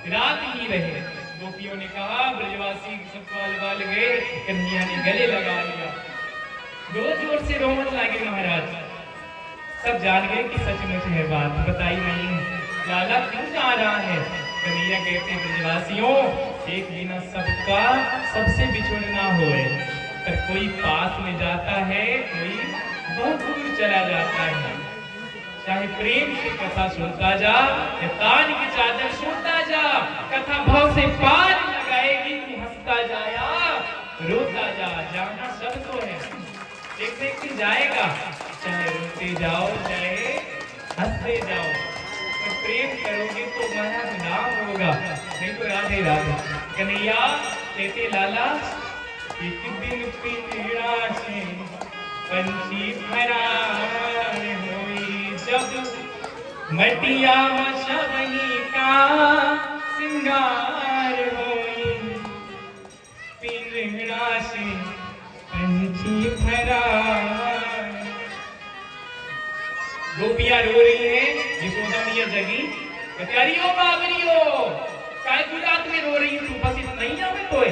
रात ही रहे। गोपियों ने कहा ब्रजवासी सब बाल गए, कन्हैया ने गले लगा लिया, जोर जोर से रोमन लगे। महाराज सब जान गए कि सचमुच है बात, बताई नहीं लाला क्यों जा रहा है। कन्हैया कहते ब्रजवासियों एक बिना सबका सबसे बिछुड़ना होए, पर कोई पास में जाता है कोई बहुत दूर चला जाता है। चाहे प्रेम से कथा सुनता जा या तान की चादर सुनता जा, कथा भाव से पार लगाएगी तू हंसता जाया रोता जा। जाना सबको है, एक व्यक्ति जाएगा, चाहे रोते जाओ चाहे हंसते जाओ, पर प्रेम करोगे तो महाराज नाम होगा, नहीं तो राधे राधे। कन्हैया कहते लाला एक दिन पिंजरा से पंछी फरार होई, जब मटिया मशवनी का सिंगार होई, पिंजरा से पंछी फरार। गोपियां रो रही है, यशोदा मैया जगी, कहती बाबरियो काय तू रात में रो रही तू, बस इतना ही आवे तो है।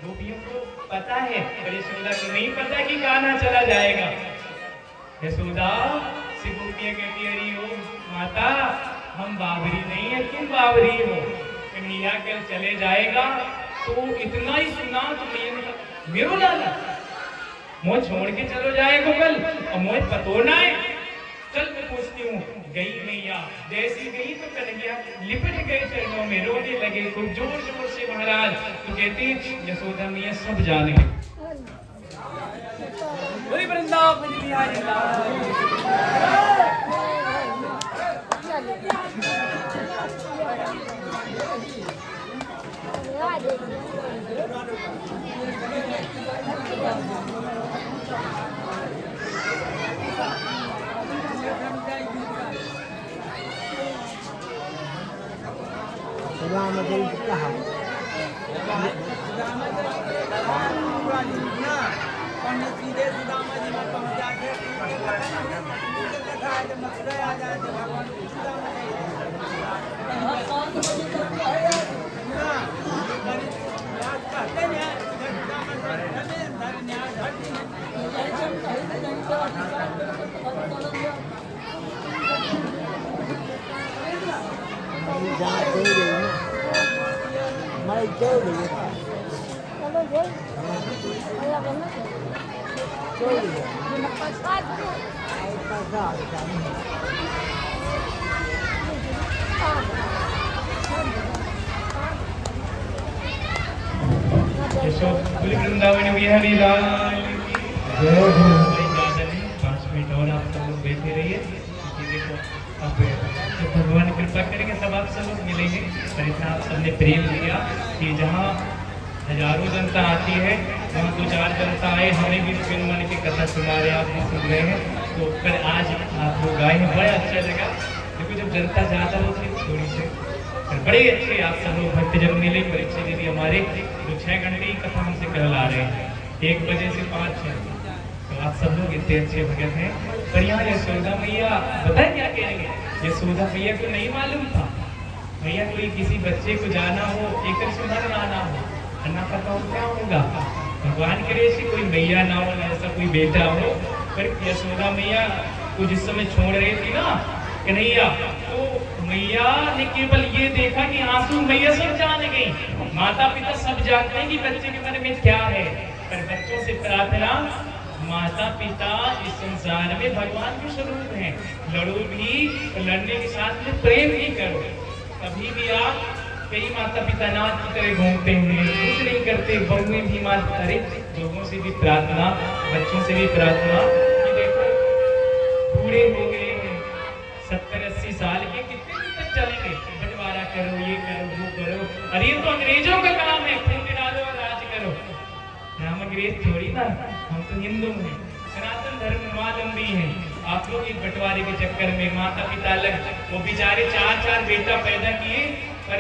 गोपियों को पता है, पर यशोदा को नहीं पता कि गाना चला जाएगा। यशोदा से गोपियां कहती अरे ओ माता हम बाबरी नहीं है, तुम बाबरी हो। कन्हैया कल चले जाएगा तो इतना ही सुना तो मेरो लाला मोह छोड़ के चलो जाएगा कल, और मोह पतोना है। चल मैं पूछती हूँ, गई मैया, जैसी गई तो कन्हैया लिपट गए चरणों में, रोने लगे खूब जोर जोर से। महाराज तो कहते यशोदा मैया सब जान गए। बोली Vrindavan Bihari Mày chơi đi. Chơi đi. यशो बोले वृंदावन बिहारी लाल की जय हो। भाई ज्यादा नहीं, 5 मिनट और आप सब लोग बैठे रहिए क्योंकि देखो अब तो भगवान कृपा करेंगे सब आप सब लोग मिलेंगे। पर इतना आप सबने प्रेम दिया कि जहाँ हजारों जनता आती है वहाँ 2-4 जनता आए, हमने भी फिर मन की कथा सुना रहे, आप भी सुन रहे हैं। तो पर आज आप लोग आए हैं, बड़ा अच्छा लगा। देखो जब जनता ज़्यादा होती है थोड़ी सी, पर बड़े अच्छे आप सब लोग भक्तजन मिले। परीक्षा दीदी हमारे जो 6 घंटे की कथा हमसे कहला रहे हैं, 1 बजे से 5-6, तो आप सब लोग इतने अच्छे भगत हैं। पर यहाँ यशोदा मैया बताए क्या कहेंगे, यशोदा मैया को नहीं मालूम था भैया कोई किसी बच्चे को जाना हो, एक सुधर आना हो, अन्ना पता हो क्या होगा। भगवान करे से कोई मैया ना हो, ना ऐसा कोई बेटा हो। पर यशोदा मैया को जिस समय छोड़ रही थी ना कन्हैया, तो मैया ने केवल ये देखा कि आंसू मैया सब जान गई, माता पिता सब जानते हैं कि बच्चे के मन में क्या है। पर बच्चों से प्रार्थना, माता पिता इस संसार में भगवान के स्वरूप हैं, लड़ो भी तो लड़ने के साथ में प्रेम भी करो। कभी भी आप कई माता पिता नाथ की तरह घूमते हैं, कुछ नहीं करते, बहुएं भी माता, अरे लोगों से भी प्रार्थना, बच्चों से भी प्रार्थना कि देखो बूढ़े हो गए हैं 70-80 साल के, कितने दिन तक चलेंगे, बंटवारा करो, ये करो, वो करो। अरे ये तो अंग्रेजों का काम है, खून डालो और राज करो। हम अंग्रेज थोड़ी ना, हम तो हिंदू हैं, सनातन धर्मावलंबी हैं। आप लोग एक बंटवारे के चक्कर में माता पिता अलग, वो बेचारे 4-4 बेटा पैदा किए, पर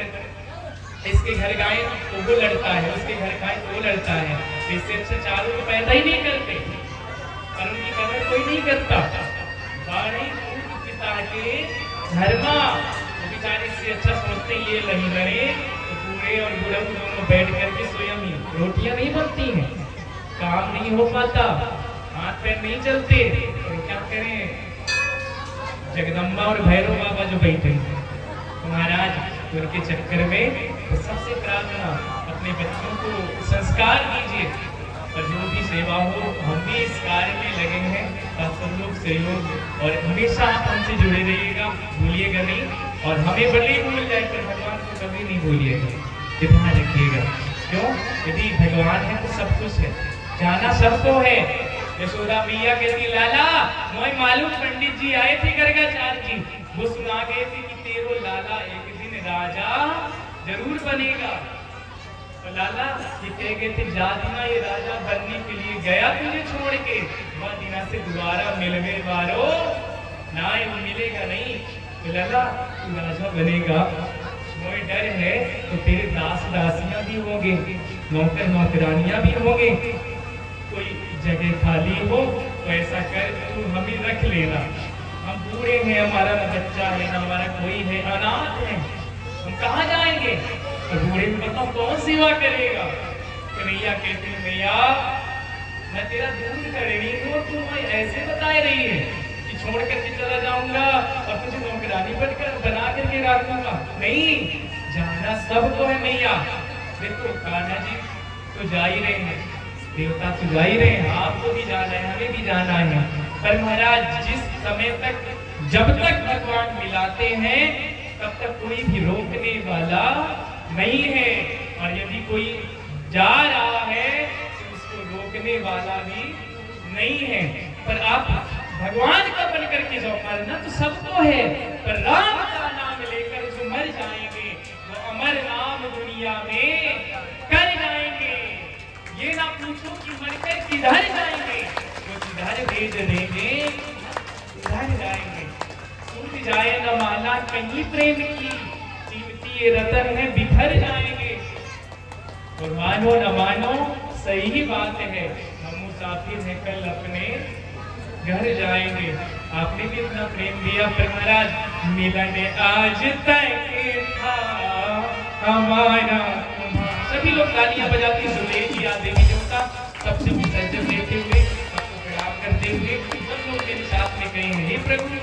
इसके घर गाय तो वो लड़ता है, उसके घर गाय तो वो लड़ता है, इससे अच्छा चारों को पैदा ही नहीं करते, पर उनकी कदर कोई नहीं करता। बारह पिता के धर्मा, वो बेचारे इससे अच्छा सोचते ये नहीं लड़े तो बूढ़े और बुढ़ऊ दोनों बैठ करके स्वयं ही रोटियां नहीं बनती हैं, काम नहीं हो पाता, हाथ पैर नहीं चलते, तो क्या करें। जगदम्बा और भैरव बाबा जो बैठे तो महाराज उनके चक्कर में तो सबसे प्रार्थना, अपने बच्चों को संस्कार दीजिए और जो भी सेवा हो, हम भी इस कार्य में लगे हैं, आप सब लोग सहयोग और हमेशा आप हमसे जुड़े रहिएगा, भूलिएगा नहीं। और हमें भले ही भूल जाए पर भगवान को कभी नहीं भूलिएगा, ध्यान रखिएगा। क्यों? यदि भगवान है तो सब कुछ है, जाना सबको है। यशोदा मैया कहती लाला मोय मालूम पंडित जी आए थे गर्गाचार्य जी, वो सुना गए थे कि तेरो लाला एक दिन राजा जरूर बनेगा। तो लाला ये कह गए थे जा दिना ये राजा बनने के लिए गया तुझे छोड़ के, वह दिना से दोबारा मिलने वालो ना वो मिलेगा नहीं। तो लाला तू राजा बनेगा, मोय डर है तो तेरे दास दासियां भी होंगे, नौकर नौकरानियां भी होंगे, कोई जगह खाली हो तो ऐसा कर तू हमें रख लेना, हम बूढ़े हैं, हमारा न बच्चा है न हमारा कोई है, अनाथ है, हम कहाँ जाएंगे। तो बूढ़े में बताओ कौन सेवा करेगा। कन्हैया कहते मैया मैं तेरा दूध कर रही हूँ, तू मैं ऐसे बताए रही है कि छोड़ करके चला जाऊंगा और तुझे नौकरानी बना करके रखूंगा, नहीं जाना सबको है मैया। देखो कान्हा जी तो जा ही रहे हैं, देवता तो जा ही रहे हैं, आपको भी जाना है, हमें भी जाना है। पर महाराज जिस समय तक जब तक भगवान मिलाते हैं तब तक कोई भी रोकने वाला नहीं है, और यदि कोई जा रहा है तो उसको रोकने वाला भी नहीं है। पर आप भगवान का बन करके जाओ, मरना तो सबको है, पर राम का नाम लेकर जो मर जाएंगे वो अमर नाम दुनिया में कर जाएंगे। ये ना पूछो कि मरकर किधर जाएंगे, वो किधर भेज देंगे किधर जाएंगे। टूट जाए न माला कहीं प्रेम की, कीमती ये रतन है बिखर जाएंगे। और मानो न मानो सही बात है, हम मुसाफिर हैं कल अपने घर जाएंगे। आपने भी इतना प्रेम दिया पर महाराज मिलन आज तक था हमारा। सभी लोग तालियां बजाते सुलेख या देवी देवता सबसे विसर्जन देते हुए सबको प्रणाम करते हुए सब लोग मेरे साथ में कहे हे प्रभु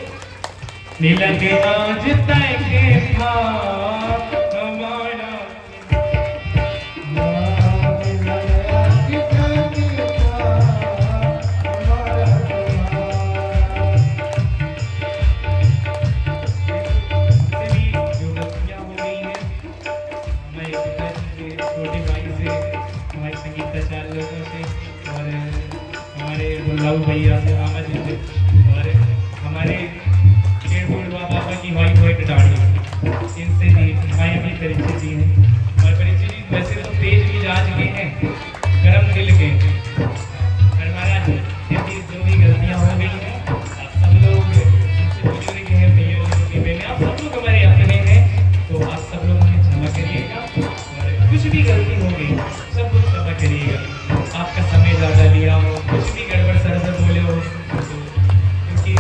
मिलन आज तक था हमारा। भैया से मामा जी से और हमारे बाबा की वाइट वाइट दाढ़ी इनसे भी भाई भी परिचय जी हैं और परिचय जी वैसे तो तेज मिजाज के हैं गर्म दिल के पर महाराज यदि जो भी गलतियां हो गई हैं आप सब लोग हमसे बुजुर्ग हैं भैया बहने आप सब लोग हमारे अपने हैं तो आप सब लोग हमें क्षमा करिएगा और कुछ भी गलती हो गई सब लोग क्षमा करिएगा। आपका समय ज़्यादा लिया हो कुछ भी गड़बड़ सरसर बोले हो तो क्योंकि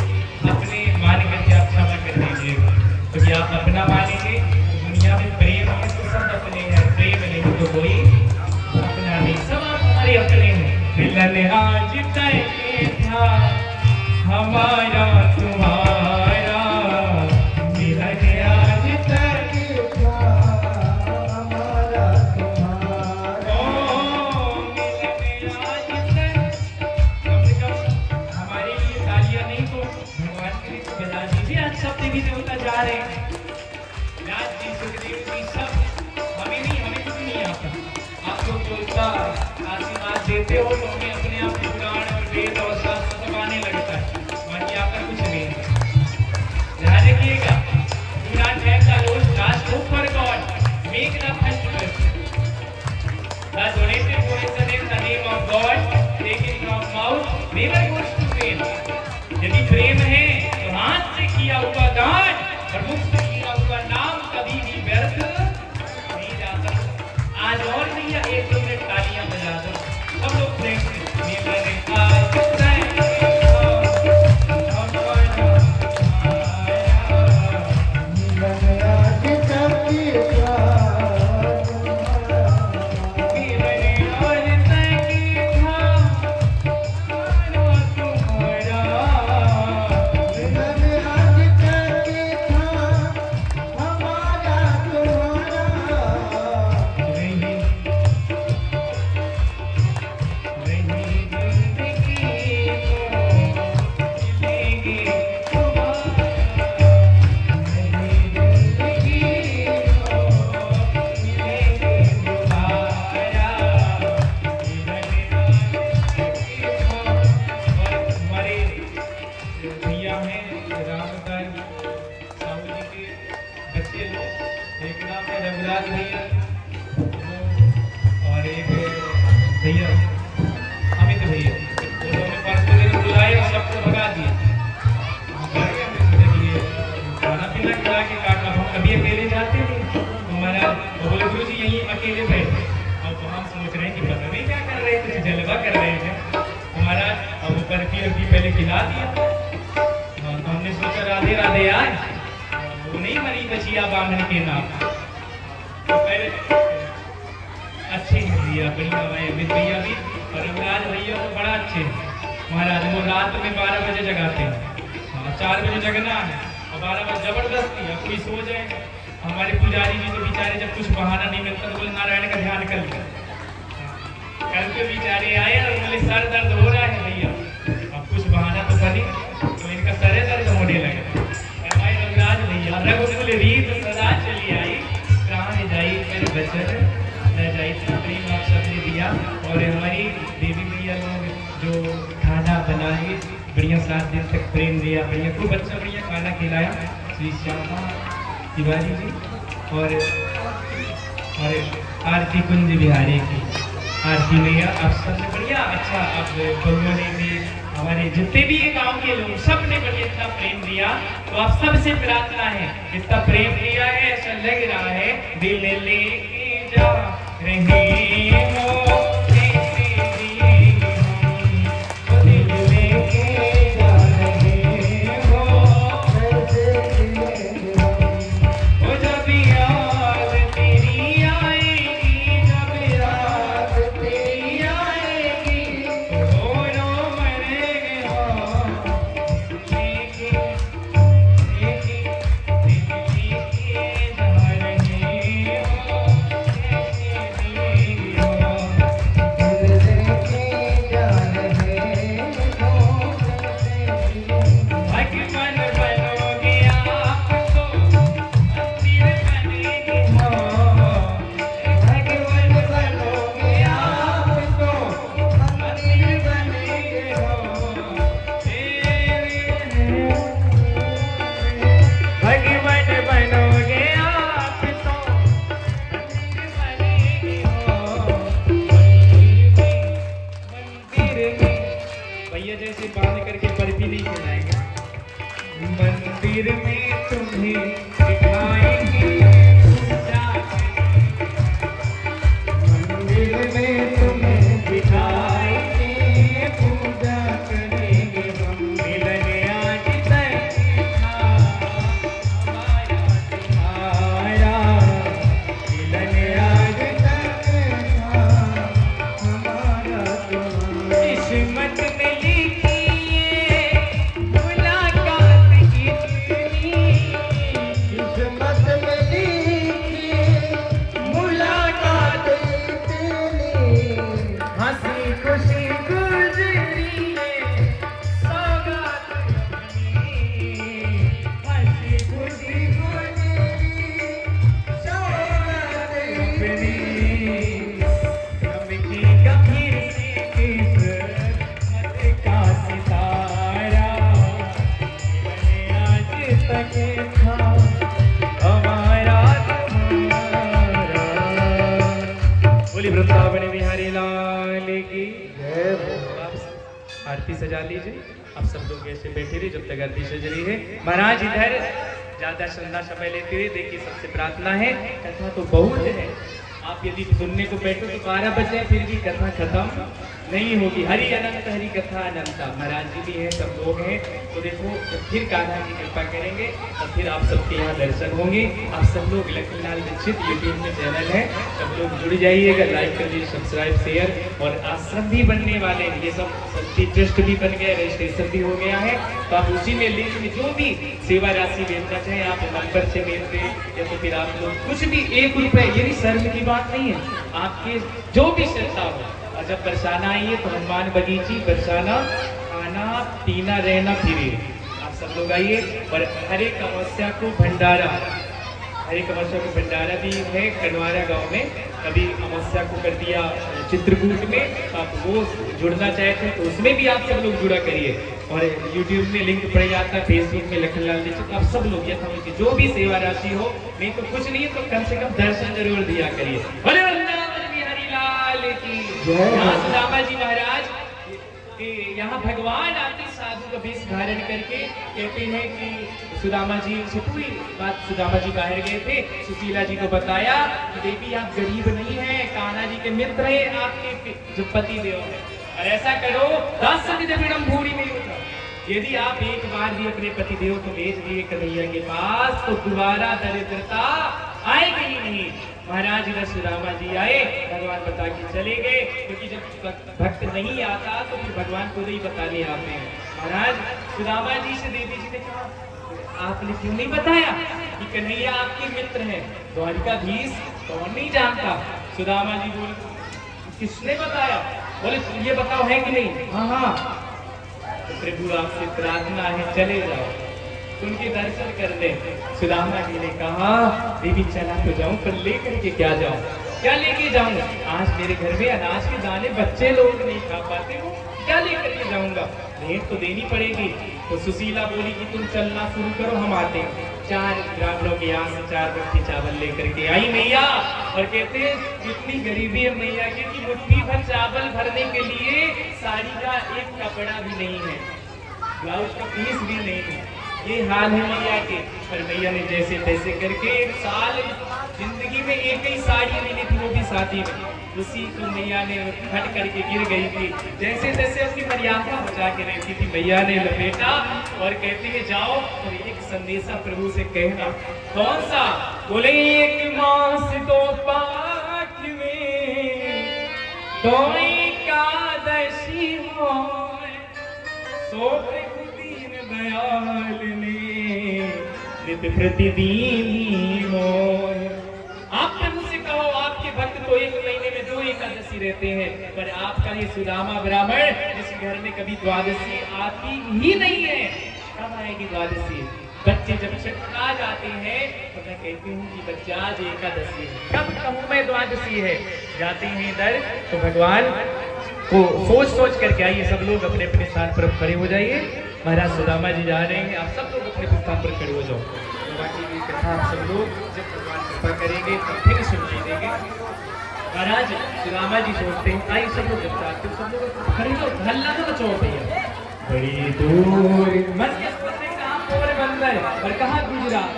अपने मान करके आप क्षमा कर दीजिएगा क्योंकि आप अपना मानेंगे दुनिया में प्रेम है तो सब अपने हैं प्रेम नहीं तो कोई अपना नहीं सब आप हमारे अपने हैं। मिलन आज तक था हमारा तुम्हारा मिलन आज तक था हमारा तुम्हारा। सब देवी देवता जा रहे हैं राज जी सुखदेव जी सब हमें नहीं हमें कुछ नहीं आता आप लोग जो इतना आशीर्वाद देते हो तो हमें अपने आप पुराण और वेद और शास्त्र सब आने लगता है बाकी आपका कुछ नहीं ध्यान रखिएगा do not have the Lord's last hope for God make the first blessing the donated donation in the name of God taken from mouth never goes to vain। यदि प्रेम है तो हाथ से किया हुआ दान और मुख से किया हुआ नाम कभी भी व्यर्थ नहीं जाता। आज और नहीं है एक दो मिनट तालियां बजा दो सब लोग प्रेम से मिलन आज तक भैया अमित भैया वो हमें परसों दिन बुलाए और सबको भगा दिए खाना पीना खिला के काटना हम कभी अकेले जाते थे हमारा बोले गुरु जी यहीं अकेले बैठे अब हम सोच रहे हैं कि पता नहीं क्या कर रहे थे कुछ जलवा कर रहे थे हमारा अब बर्फी वर्फी पहले खिला दिया तो हमने सोचा राधे राधे आज वो नहीं मरी बचिया बांधने के नाम तो पहले अच्छे हैं भैया बढ़िया भाई अमित भैया भी और रघुराज भैया तो बड़ा अच्छे हैं महाराज वो रात में 12 बजे जगाते हैं हाँ 4 बजे जगना है और 12 बजे जबरदस्ती अब कोई सो जाए हमारे पुजारी जी तो बेचारे जब कुछ बहाना नहीं मिलता तो बोले नारायण का ध्यान कर लिया कल के बेचारे आए और बोले सर दर्द हो रहा है भैया अब कुछ बहाना तो बनी तो इनका सर दर्द होने लगा भाई रघुराज भैया रघुकुल रीत सदा चली आई प्राण जाई मेरे बचन जाई प्रेम आप सबने दिया और हमारी देवी भैया लोग जो खाना बनाए बढ़िया 7 दिन तक प्रेम दिया बढ़िया खूब अच्छा बढ़िया खाना खिलाया श्री श्यामा तिवारी जी और आरती कुंज बिहारी की आरती भैया आप सबने बढ़िया अच्छा आप बउआ ने भी हमारे जितने भी ये गांव के लोग सब ने बढ़िया इतना प्रेम दिया तो आप सबसे प्रार्थना है इतना प्रेम दिया है ऐसा लग रहा है दिल लेके जा रहे हो कैसे दिए हम दिल लेके जा रहे हो भैया जैसे बांध करके बर्फी नहीं खिलाएंगे। मंदिर में तुम्हें दिखाएंगे पूजा, मंदिर में तुम्हें दिखाएंगे पूजा करेंगे हम। मिलने आज तक था हमारा तुम्हारा, मिलने आज तक था हमारा तुम्हारा। किस्मत में लिखी ये मुलाकात इतनी, किस्मत में लिखी मुलाकात इतनी, हंसी खुशी गुजरी है सौगात अपनी, हंसी खुशी गुजरी सौगात अपनी। चमकी गंभीर सी किस्मत का सितारा, मिलने आज तक था हमारा तुम्हारा। बोली वृंदावन बिहारी लाल की। जय हो। आप आरती सजा लीजिए। आप सब लोग ऐसे बैठे रहिए जब तक आरती सज रही है। महाराज इधर ज्यादा संधा समय लेते हुए देखिए, सबसे प्रार्थना है, कथा तो बहुत है, आप यदि सुनने को बैठो तो 12 बजे फिर भी कथा खत्म नहीं होगी। हरि अनंत हरि कथा अनंता। महाराज जी भी हैं, सब लोग हैं, तो देखो फिर कान्हा जी कृपा करेंगे और फिर आप सबके यहाँ दर्शन होंगे। आप सब लोग लखनलाल दीक्षित यूट्यूब में चैनल है, सब लोग जुड़ जाइएगा, लाइक कर लीजिए, सब्सक्राइब शेयर। और आश्रम भी बनने वाले हैं, ये सब शक्ति ट्रस्ट भी बन गया, रजिस्ट्रेशन भी हो गया है, तो आप उसी में लिंक में जो भी सेवा राशि भेजना चाहें आप नंबर से भेज दें, या तो फिर आप लोग कुछ भी 1 रुपये, ये भी शर्म की बात नहीं है, आपके जो भी श्रद्धा हो। और जब बरसाना आइए तो हनुमान बगीची बरसाना, खाना पीना रहना फिरे, आप सब लोग आइए। और हर एक अमावस्या को भंडारा, हर एक अमावस्या को भंडारा भी है कनवारा गांव में, कभी अमावस्या को कर दिया चित्रकूट में, आप वो जुड़ना चाहते हैं तो उसमें भी आप सब लोग जुड़ा करिए। और यूट्यूब में लिंक पड़ जाता है, फेसबुक में लखनलाल दीक्षित, आप सब लोग यथावत जो भी सेवा राशि हो, नहीं तो कुछ नहीं है तो कम से कम दर्शन जरूर दिया करिए। बोले वृंदावन बिहारी लाल की। यहाँ सुदामा जी महाराज कि यहाँ भगवान आते साधु का वेश धारण करके कहते हैं कि सुदामा जी से पूरी बात, सुदामा जी बाहर गए थे, सुशीला जी को बताया कि देवी आप गरीब नहीं है, कान्हा जी के मित्र है, आपके जो पति देव है, और ऐसा करो 10 विधम भूरी में उठो, यदि आप एक बार भी अपने पति देव को भेज दिए कन्हैया के पास तो दोबारा दरिद्रता आएगी ही नहीं। महाराज इधर सुदामा जी आए, भगवान बता के चले गए, क्योंकि जब भक्त नहीं आता तो फिर भगवान खुद ही बताने आते हैं। महाराज सुदामा जी से देवी जी ने कहा आपने क्यों नहीं बताया कि कन्हैया आपके मित्र हैं? द्वारिकाधीश कौन नहीं जानता? सुदामा जी बोले किसने बताया? बोले ये बताओ है कि नहीं? हाँ हाँ। तो प्रभु आपसे प्रार्थना है चले जाओ, उनके दर्शन कर ले। सुदामा जी ने कहा देवी चला तो जाऊं, पर लेकर के क्या जाऊं? क्या लेके जाऊं? आज मेरे घर में अनाज के दाने बच्चे लोग नहीं खा पाते हो, क्या लेकर के जाऊंगा? भेंट तो देनी पड़ेगी। तो सुशीला बोली कि तुम चलना शुरू करो, हम आते हैं। 4 ब्राह्मणों के यहाँ से 4 बट्टी चावल लेकर के आई मैया, और कहते हैं इतनी गरीबी है मैया की कि मुट्ठी भर चावल भरने के लिए साड़ी का एक कपड़ा भी नहीं है, ब्लाउज का पीस भी नहीं है, ये हाल है मैया के। पर मैया ने जैसे तैसे करके 1 साल जिंदगी में एक ही साड़ी मिली थी, वो भी शादी में, उसी को मैया ने फट करके गिर गई थी। जैसे तैसे अपनी मर्यादा बचा के रहती थी, मैया ने लपेटा और कहती है जाओ और एक संदेशा प्रभु से कहना। कौन सा? बोले 1 मास तो पाठ में तो एकादशी हो, सो दीन दयाल ने नित प्रतिदिन मोय। आप प्रभु से कहो आपके भक्त तो 1 महीने में 2 एकादशी रहते हैं, पर आपका ये सुदामा ब्राह्मण जिस घर में कभी द्वादशी आती ही नहीं है, कब आएगी द्वादशी? बच्चे जब छठा जाते हैं तो मैं कहती हूँ कि बच्चा आज एकादशी है, कब कहूँ मैं द्वादशी है? जाते हैं इधर तो भगवान को सोच करके आइए, सब लोग अपने अपने स्थान पर खड़े हो जाइए। महाराज सुदामा जी जा रहे हैं, आप सब लोग अपने स्थान पर खड़े हो जाओ। तो बाकी की कथा आप सब लोग जब भगवान कृपा करेंगे तब फिर सुन लीजिएगा। महाराज सुदामा जी सोचते हैं आइए सब लोग जब चाहते सब लोग खड़े हो, हल्ला तो बचाओ भैया। बड़ी दूर मस्जिद से कहाँ पोरबंदर और कहाँ गुजरात।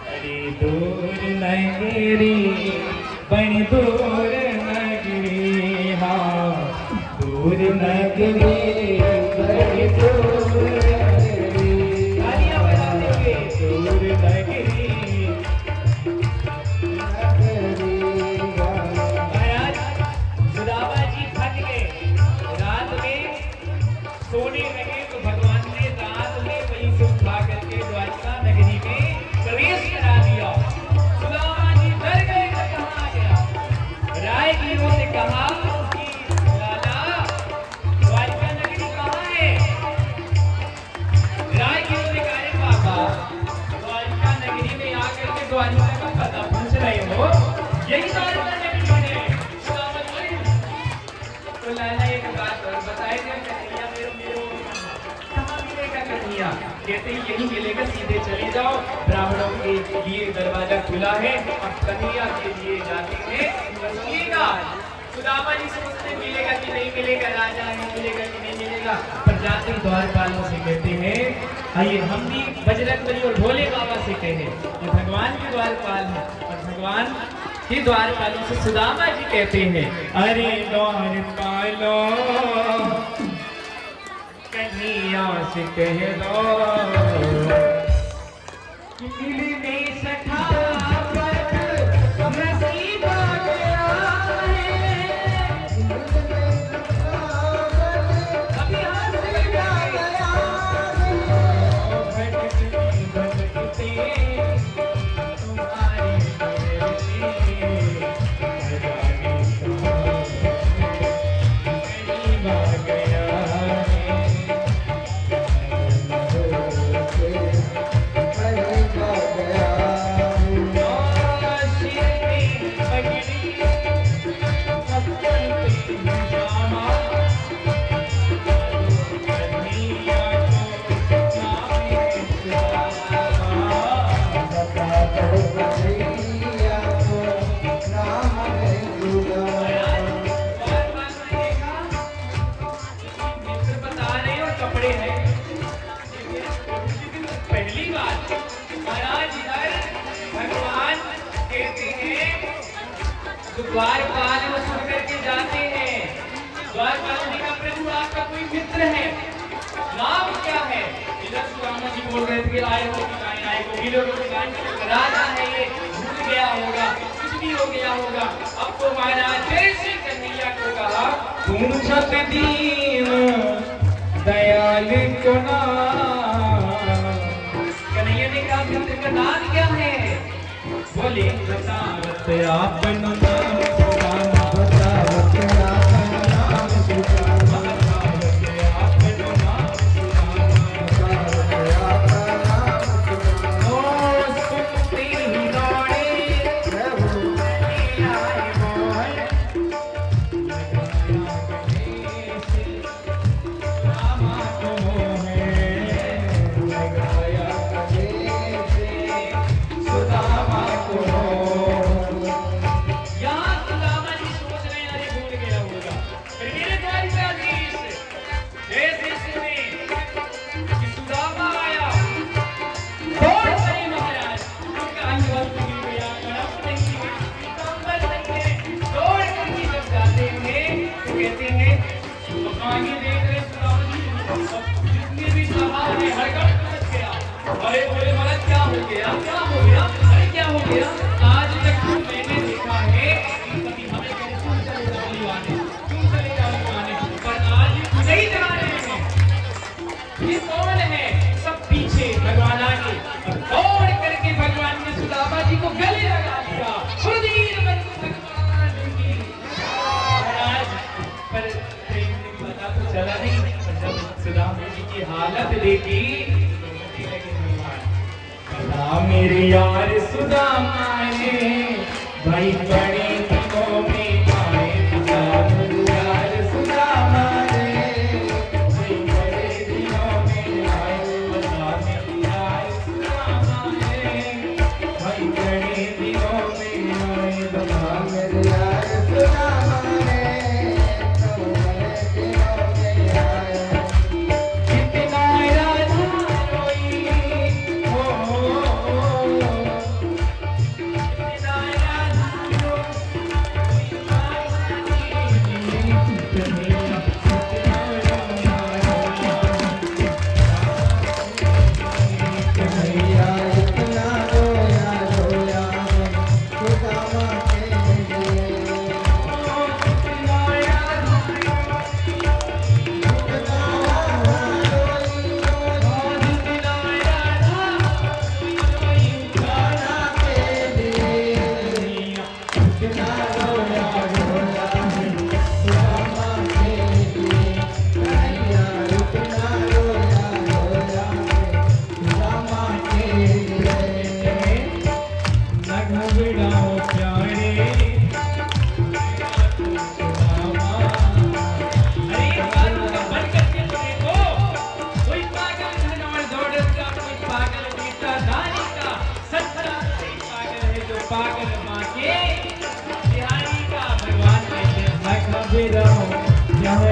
बड़ी दूर नगरी बड़ी दूर नगरी हाँ दूर नगरी बड़ी दूर नगरी तालियां बजाते हुए दूर नगरी महाराज सुदामा जी थक गए रात में सोने लगे तो भगवान ने रात में वहीं से उठा करके द्वारका नगरी में प्रवेश करा दिया। सुदामा जी डर गए कि कहाँ गया। रायगीरों ने कहा कि लाला द्वारका नगरी कहाँ है। रायगीरों ने कहा अरे बाबा द्वारका नगरी में आकर के द्वारका का पता पूछ रहे हो यही द्वारका नगरी है। सुदामा जी तो लाला एक बात और बताए कन्हैया कहाँ मिलेगा कन्हैया। कहते ही यही मिलेगा सीधे चले जाओ ब्राह्मणों के लिए दरवाजा खुला है अब कन्हैया के लिए जाते हैं बचिएगा। सुदामा जी से उससे मिलेगा कि नहीं मिलेगा राजा है मिलेगा कि नहीं मिलेगा पर जाते ही द्वारपालों से कहते हैं आइए हम भी बजरंगबली और भोले बाबा से कहे ये भगवान के द्वारपाल हैं और भगवान के द्वारपालों से सुदामा जी कहते हैं अरे द्वारपालो कन्हैया से कह दो कि दिल में सखावत नसीब आ गया है। अभी हाथ लगा गया भटकते भटकते तुम्हारी करीब आ गया पहली बात महाराज इधर भगवान कहते हैं द्वारपाल वो सुन करके जाते हैं। द्वारपाल ने कहा प्रभु आपका कोई मित्र है नाम क्या है। इधर सुदामा जी बोल रहे थे आए हो कि नहीं आए हो गिलो राजा है ये भूल गया होगा कुछ भी हो गया होगा। अब तो महाराज जैसे कन्हैया को कहा तुम छत दीन दयाल को नाम। कन्हैया ने कहा मित्र का नाम क्या है। बोले बतावत आपन नाम सुदामा बतावत आपन नाम सुदामा बतावत आपन नाम सुदामा बतावत आपन नाम सुदामा। ओ सुनते ही दौड़े प्रभु आए मोहन अरे बोले महाराज क्या हो गया अरे क्या हो गया। आज तक तो मैंने देखा है कभी हमें क्यों चले जाने पर आज नहीं जा रहे हैं। ये कौन है सब पीछे भगवान आगे दौड़ करके भगवान ने सुदामा जी को गले लगा दिया। सुधीर भगवान की महाराज पर प्रेम ने पता तो चला नहीं पर जब सुदामा जी की हालत देखी मेरे यार सुदामा ने भाई बड़े दिनों में आए यार सुदामा ने भाई बड़े दिनों में आए मेरे यार सुदामा ने भाई बड़े दिनों में आए मेरे यार सुदामा ने बड़े दिनों में आए।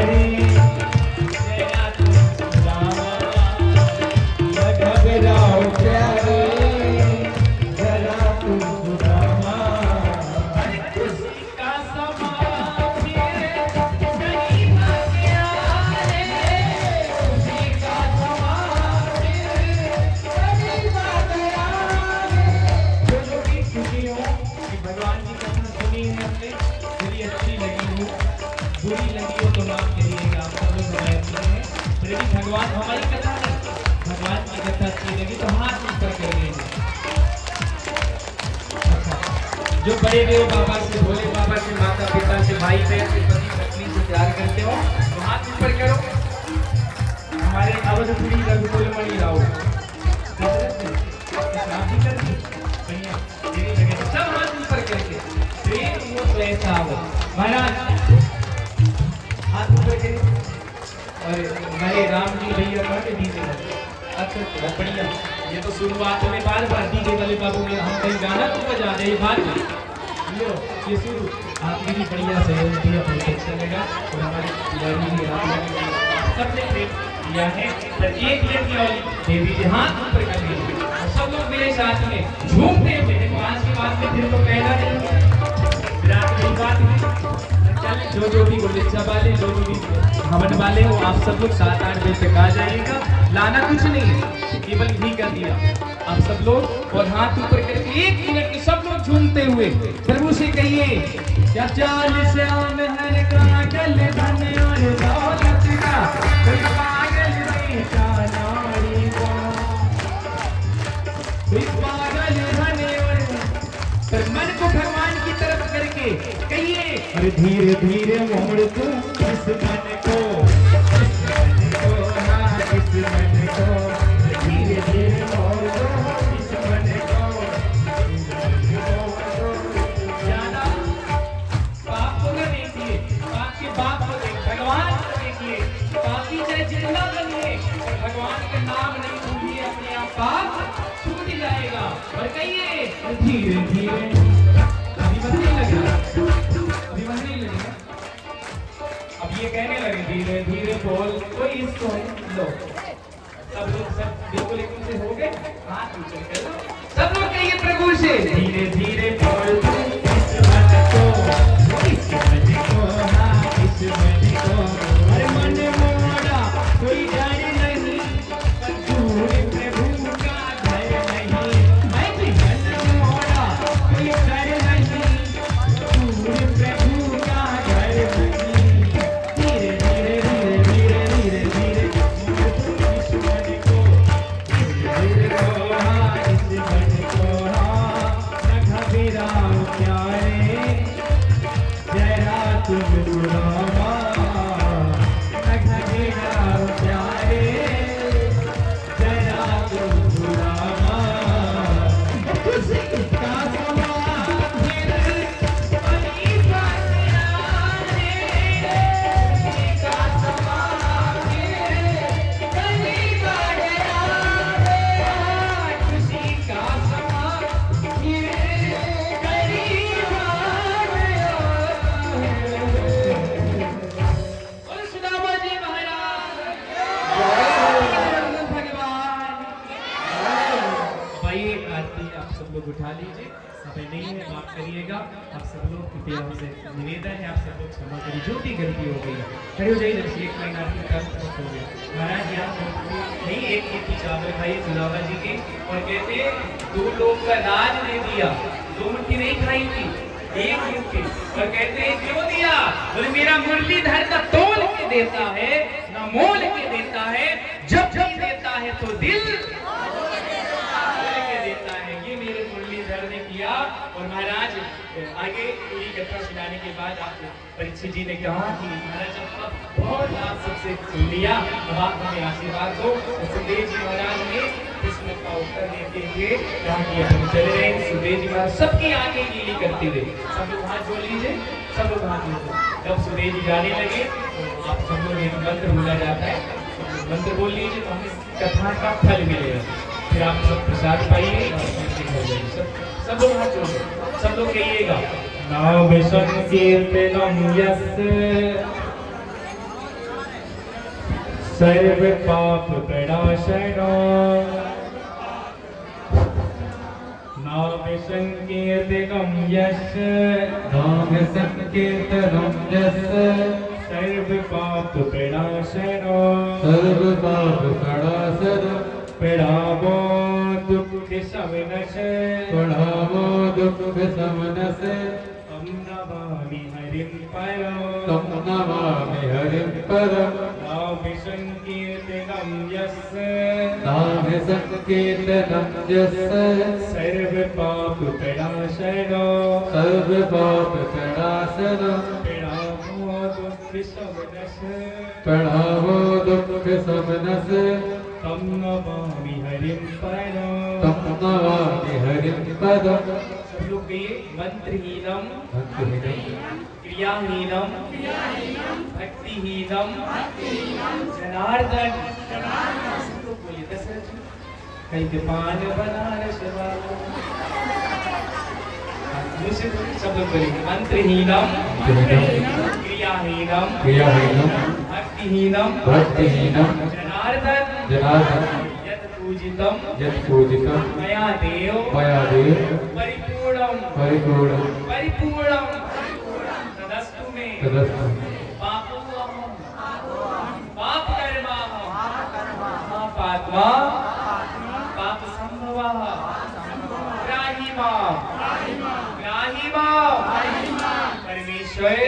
प्यारे जया तुम रामा न घबराओ प्यारे जरा तुम सुदामा अरे खुशी का समा फिर कहीं ना गया रे खुशी का समा फिर कहीं ना गया रे जो जो भी खुशी हो कि भगवान की कथा सुनी है हमने यदि अच्छी लगी हो बुरी लगी हो तो माफ करिएगा आप सब लोग बैठे हैं फिर भी भगवान हमारी कथा है भगवान की कथा अच्छी लगी तो हाथ ऊपर करिएगा जो बड़े देव बाबा से भोले बाबा से माता पिता से भाई बहन से पति पत्नी से प्यार करते हो तो हाथ ऊपर करो हमारे अवधपुरी रघुकुल मणि राव शादी कर दी भैया तेरी जगह सब हाथ ऊपर करके प्रेम वो ऐसा हो महाराज हाथ ऊपर करें और हमारे राम जी भैया का डीजे अच्छा बहुत बढ़िया ये तो शुरुआत में बार बार डीजे वाले बाबू में हम कहीं गाना तो बजा दे ये बात लो ये शुरू आपने भी बढ़िया सहयोग दिया बहुत अच्छा लगा और हमारे पुजारी जी आप सबने प्रेम दिया है प्रत्येक लड़की वाली देवी जी हाथ ऊपर कर लीजिए और सब लोग मेरे साथ में झूमते हुए देखो आज के बाद में फिर तो कहना नहीं विराट की बात है जो भी गुलिचा वाले जो भी हवन वाले हो आप सब लोग 7-8 बजे तक आ जाइएगा लाना कुछ नहीं है केवल घी कर दिया आप सब लोग और हाथ ऊपर करके 1 मिनट में सब लोग झूमते हुए प्रभु से कहिए क्या चाल श्याम हर काजल धन और दौलत का कोई पागल नहीं का नारी का कोई पागल धन और पर मन को भगवान की तरफ करके कहिए अरे धीरे धीरे मोड़ तू इस मन को हाँ इस मन को धीरे धीरे मोड़ दो इस मन को ज्यादा बाप को न देखिए बाप के बाप को देखिए भगवान को देखिए बाकी चाहे जितना बनिए और भगवान का नाम नहीं भूलिए अपने आप पाप छूट जाएगा और कहिए धीरे धीरे अभी बस नहीं लगेगा अभी बस नहीं लगेगा अब ये कहने लगे धीरे धीरे बोल कोई इसको लो सब लोग सब बिल्कुल एकदम से हो गए हाथ ऊंचे कर लो सब लोग कहिए प्रभु से धीरे धीरे बोल इस मन को इस मन को हाँ इस मन को अरे मन मोड़ा कोई डर नहीं दूर प्रभु का घर नहीं मैं भी मन मोड़ा कोई डर नहीं दूर प्रभु का घर नहीं धीरे धीरे धीरे धीरे धीरे धीरे इस मन को धीरे को हाँ इस मन को हाँ न घबराओ प्यारे जरा तुम सुनावा न घबराओ प्यारे जरा तुम सुनावा खुशी का समा फिर कहीं ना गया रे का समा फिर कहीं ना गया रे खुशी का समा फिर कहीं ना गया और सुदामा जी महाराज भगवान भाई आरती आप सब लोग उठा लीजिए समय नहीं है माफ करिएगा आप सब लोग कृपया हमसे निवेदन है आप सब लोग क्षमा करिए जो भी गलती हो गई खड़े हो जाइए जैसे एक लाइन आरती का हो गया महाराज यहाँ नहीं एक कीर्ति चावल खाई सुदामा जी के और कहते 2 लोग का राज दे दिया 2 मुट्ठी नहीं खाई थी एक मुट्ठी और कहते क्यों दिया बोले मेरा मुरलीधर का तोल के देता है ना मोल के देता है जब जब देता है तो दिल के देता है ये मेरे मुरलीधर ने किया और महाराज आगे पूरी कथा सुनाने के बाद आप परीक्षित जी ने कहा कि महाराज अब बहुत आप सबसे सुन लिया अब आप हमें आशीर्वाद दो सुखदेव जी महाराज ने प्रश्न का उत्तर देते हुए कहा कि हम चले रहे सुखदेव जी महाराज सबकी आगे लीली करते हुए सब लोग हाथ जोड़ लीजिए सब लोग हाथ जोड़ जब सुखदेव जी जाने लगे तो आप सब लोग एक मंत्र बोला जाता है मंत्र बोल लीजिए तो हमें कथा का फल मिलेगा फिर आप सब प्रसाद पाइए सब लोग हाथ जोड़ो सब लोग कहिएगा नाम संकीर्तनम यस्य सर्व पाप प्रणाशनो नाम संकीर्तकं यस्य नाम संकीर्तनं यस्य सर्व पाप प्रणाशनो सर्व पाप प्रणाशनो प्रणामो दुःख शमनश प्रणामो दुःख शमनस्य तं नमामि हरिं परं तं नमामि हरिं परं नाम संकीर्तनं यस्य नाम संकीर्तनं यस्य सर्व पाप प्रणाशनो सर्व पाप प्रणाशनो प्रणामो दुःख शमनश प्रणामो दुःख शमनस्य तं नमामि हरिं परं तं नमामि हरिं परं सब लोग कहिए मंत्रहीनम भक्तिहीनं क्रियाहीनम भक्तिहीनम जनार्दन सब लोग बोलिए दशरथ जी कहीं के पान बनारस वाला दूसरे सब लोग बोलेंगे मंत्रहीनम क्रियाहीनम क्रियाहीनं भक्तिहीनम भक्तिहीनं जनार्दन जनार्दन यत् पूजितम यत्पूजितं मया देव मया देव परिपूर्णम परिपूर्णं परिपूर्णम तदस्तु मे तदस्तु पापोऽहं पाप कर्माहं पात्मा पाप संभवः ग्राही मां परमेश्वर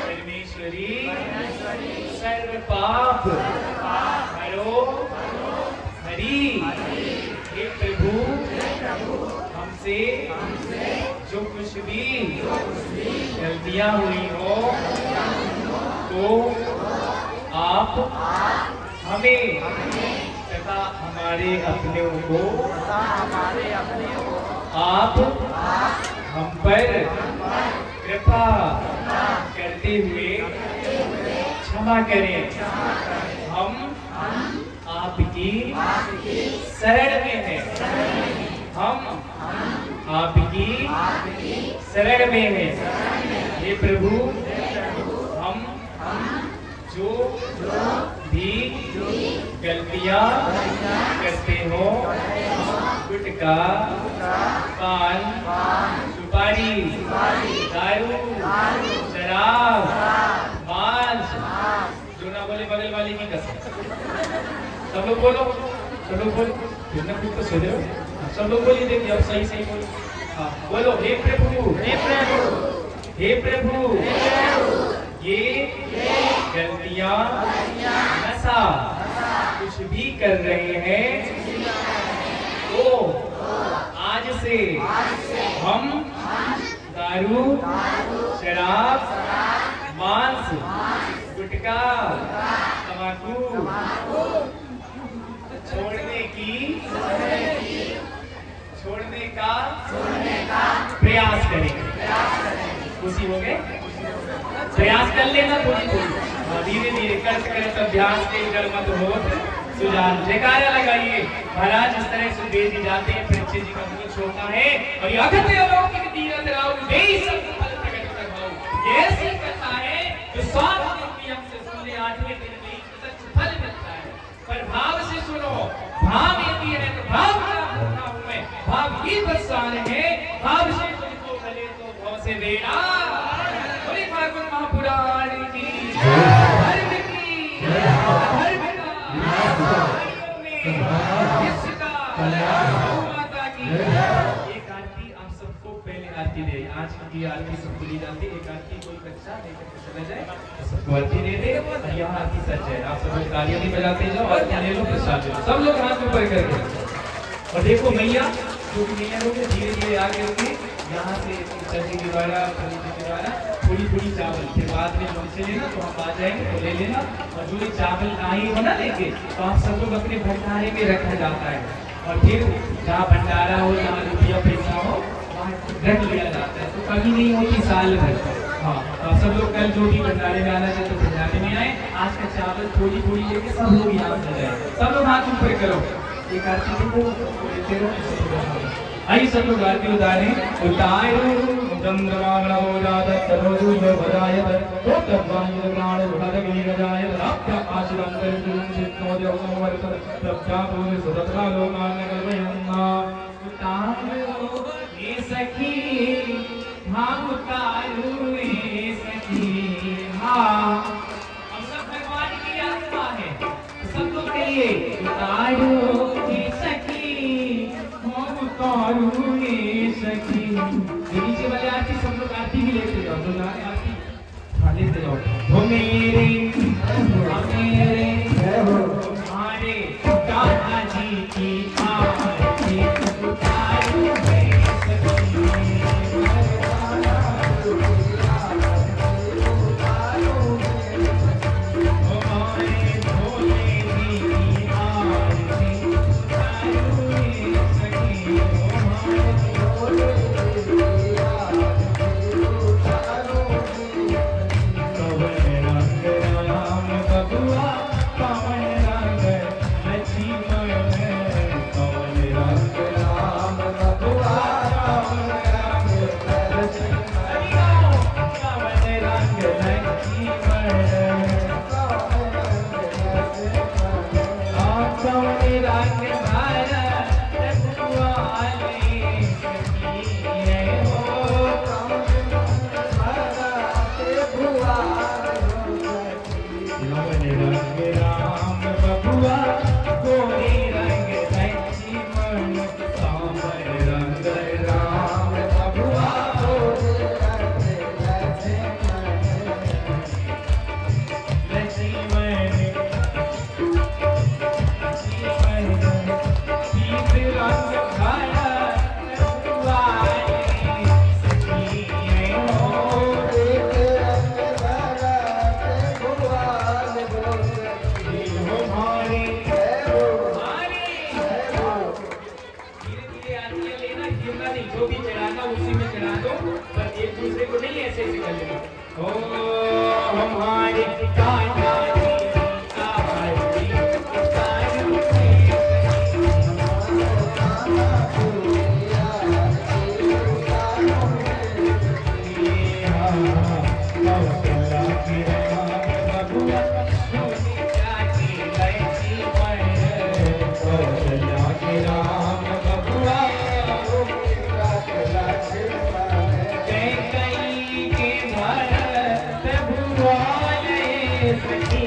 परमेश्वरी सर्व पाप हरो हरि हे प्रभु हमसे जो कुछ भी गलतियां हुई हो तो आप हमें तथा हमारे अपनों को आप हम पर कृपा करते हुए क्षमा करें हम आपकी शरण में हैं हम आपकी शरण में हैं हे प्रभु हम जो भी गलतियां करते हो गुटखा पान सुपारी दारू शराब मांस जो ना बोले बगल वाले की कसम सब लोग बोलो फिर ना खुद तो सो जाओ सब लोग बोलिए देखिए अब सही सही बोलो हाँ बोलो हे प्रभु हे प्रभु ये गलतियां नशा कुछ भी कर रहे हैं तो आज से हम दारू शराब मांस गुटखा तंबाकू छोड़ने का प्रयास करेंगे खुशी हो गए प्रयास कर लेना थोड़ी धीरे धीरे करते करते अभ्यास के जड़ मत हो सुजान जयकारा लगाइए महाराज इस तरह से बेच जाते हैं परीक्षित जी का मुंह छोटा है और ये अखंड अलौकिक तीरथ राव बेसब फल प्रकट कर भाव ये ऐसी कथा है जो 7 दिन की हमसे सुन ले 8वें दिन में सच फल मिलता है पर भाव से सुनो भाव यदि है तो भाव का होता हूं मैं भाव ही बरसान है भाव से तुमको भले तो भाव से बेड़ा बोले ठाकुर महापुराण की धर्म की धर्म माता की एक आरती आप सबको पहले आरती दे आज की आरती सबको दी जाती है एक आरती कोई कच्चा लेकर के चला जाए तो सबको आरती दे दे और यहाँ आरती सच है आप सब लोग तालियां भी बजाते जाओ और ले लो प्रसाद ले लो सब लोग हाथ ऊपर करके और देखो मैया जो भी मैया लोग धीरे धीरे आगे होंगे यहाँ से सब्जी के द्वारा फली के द्वारा थोड़ी थोड़ी चावल फिर बाद में हमसे लेना तो हम आ जाएंगे तो ले लेना और जो ये चावल नहीं हो ना लेके तो आप सब लोग अपने भंडारे में रखा जाता है और फिर जहाँ भंडारा हो जहाँ रुपया पैसा हो वहाँ रख लिया जाता है तो कभी नहीं होती साल भर हाँ तो आप सब लोग कल जो भी भंडारे में आना चाहे तो भंडारे में आए आज का चावल थोड़ी थोड़ी लेके सब लोग यहाँ से जाए सब लोग हाथ ऊपर करो एक आरती को लेते रहो आइए सब लोग आरती उतारें उतारो चंद्रमाग्रहो जातः तरोजो भजायत तो तद्वायुर्ग्राण भदगीरजायत आप्या आशिरंतर सुदत्ता लोकान गलयन्ना उतारू ये सखी हम उतारू ये सखी हाँ हम सब भगवान की आत्मा है सब लोग कहिए उतारू ये सखी हम उतारू ये सखी नीचे वाले आरती सब लोग आरती भी लेते जाओ तो ना आरती हाँ लेते जाओ हो मेरे हमारे कान्हा जी की आरती उतारू ये सखी हमारे भोले जी की आरती उतारू ये सखी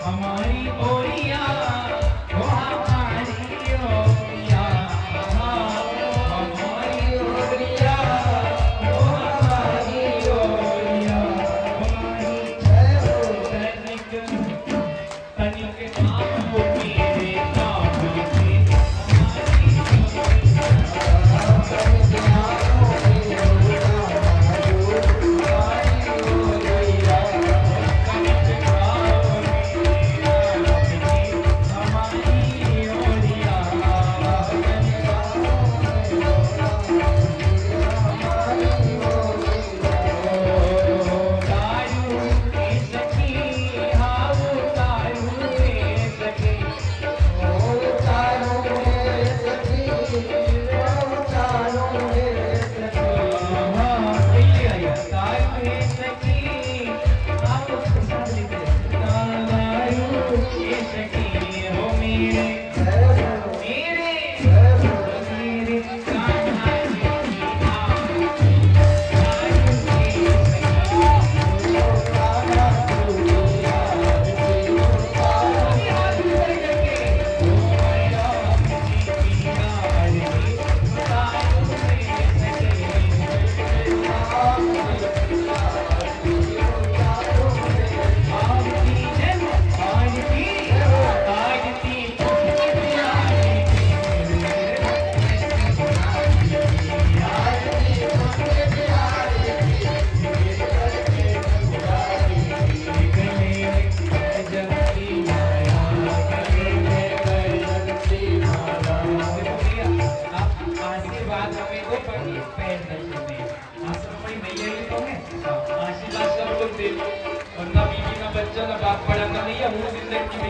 हमारे भोले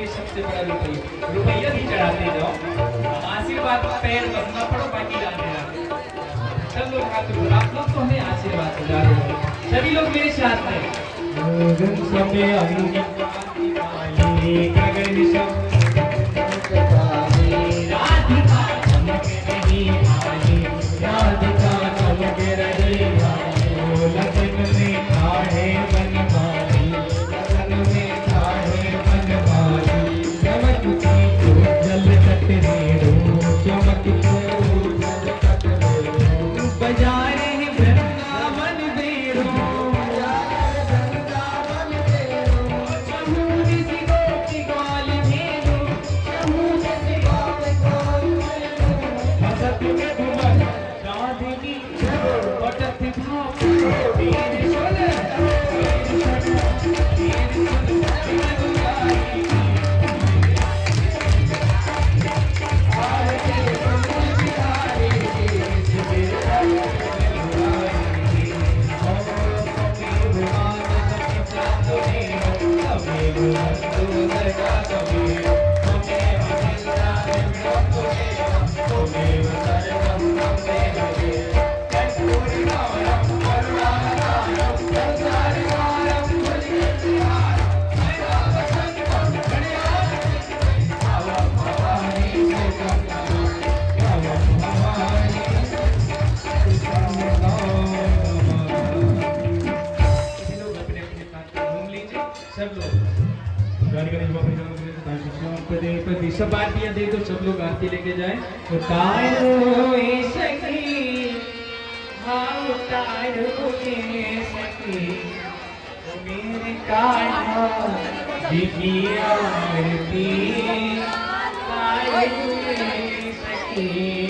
सबसे बड़ा रुपया रुपया भी चढ़ाते जाओ, आशीर्वाद का पैर बसना पड़ो बाकी जाते जाते सब लोग हाथ जोड़ो, आप लोग तो हमें आशीर्वाद दिला रहे हैं। सभी लोग मेरे साथ हैं। गगन समय अग्नि काली गगन राधिका चमक रही भाई, राधिका चमक रही भाई, लगन में काहे बनवारी, लगन में काहे बनवारी, चमकती तो जल कटरे रो, चमकती तो जल कटरे रो, बजा रहे वृंदावन बेरो, चहूरी सी गोपी ग्वाल भेरो, चहूरी सी गोपी ग्वाल भेरो, हसत में घुमर राधिनी पटत भाप वीर सुन, सब लोग सब आरतियां दे दो, सब लोग आरती लेके जाए। उतारो ए सखी, हाँ उतारो ए सखी, ओ मेरे कान्हा दिखी आरती, उतारो ए सखी।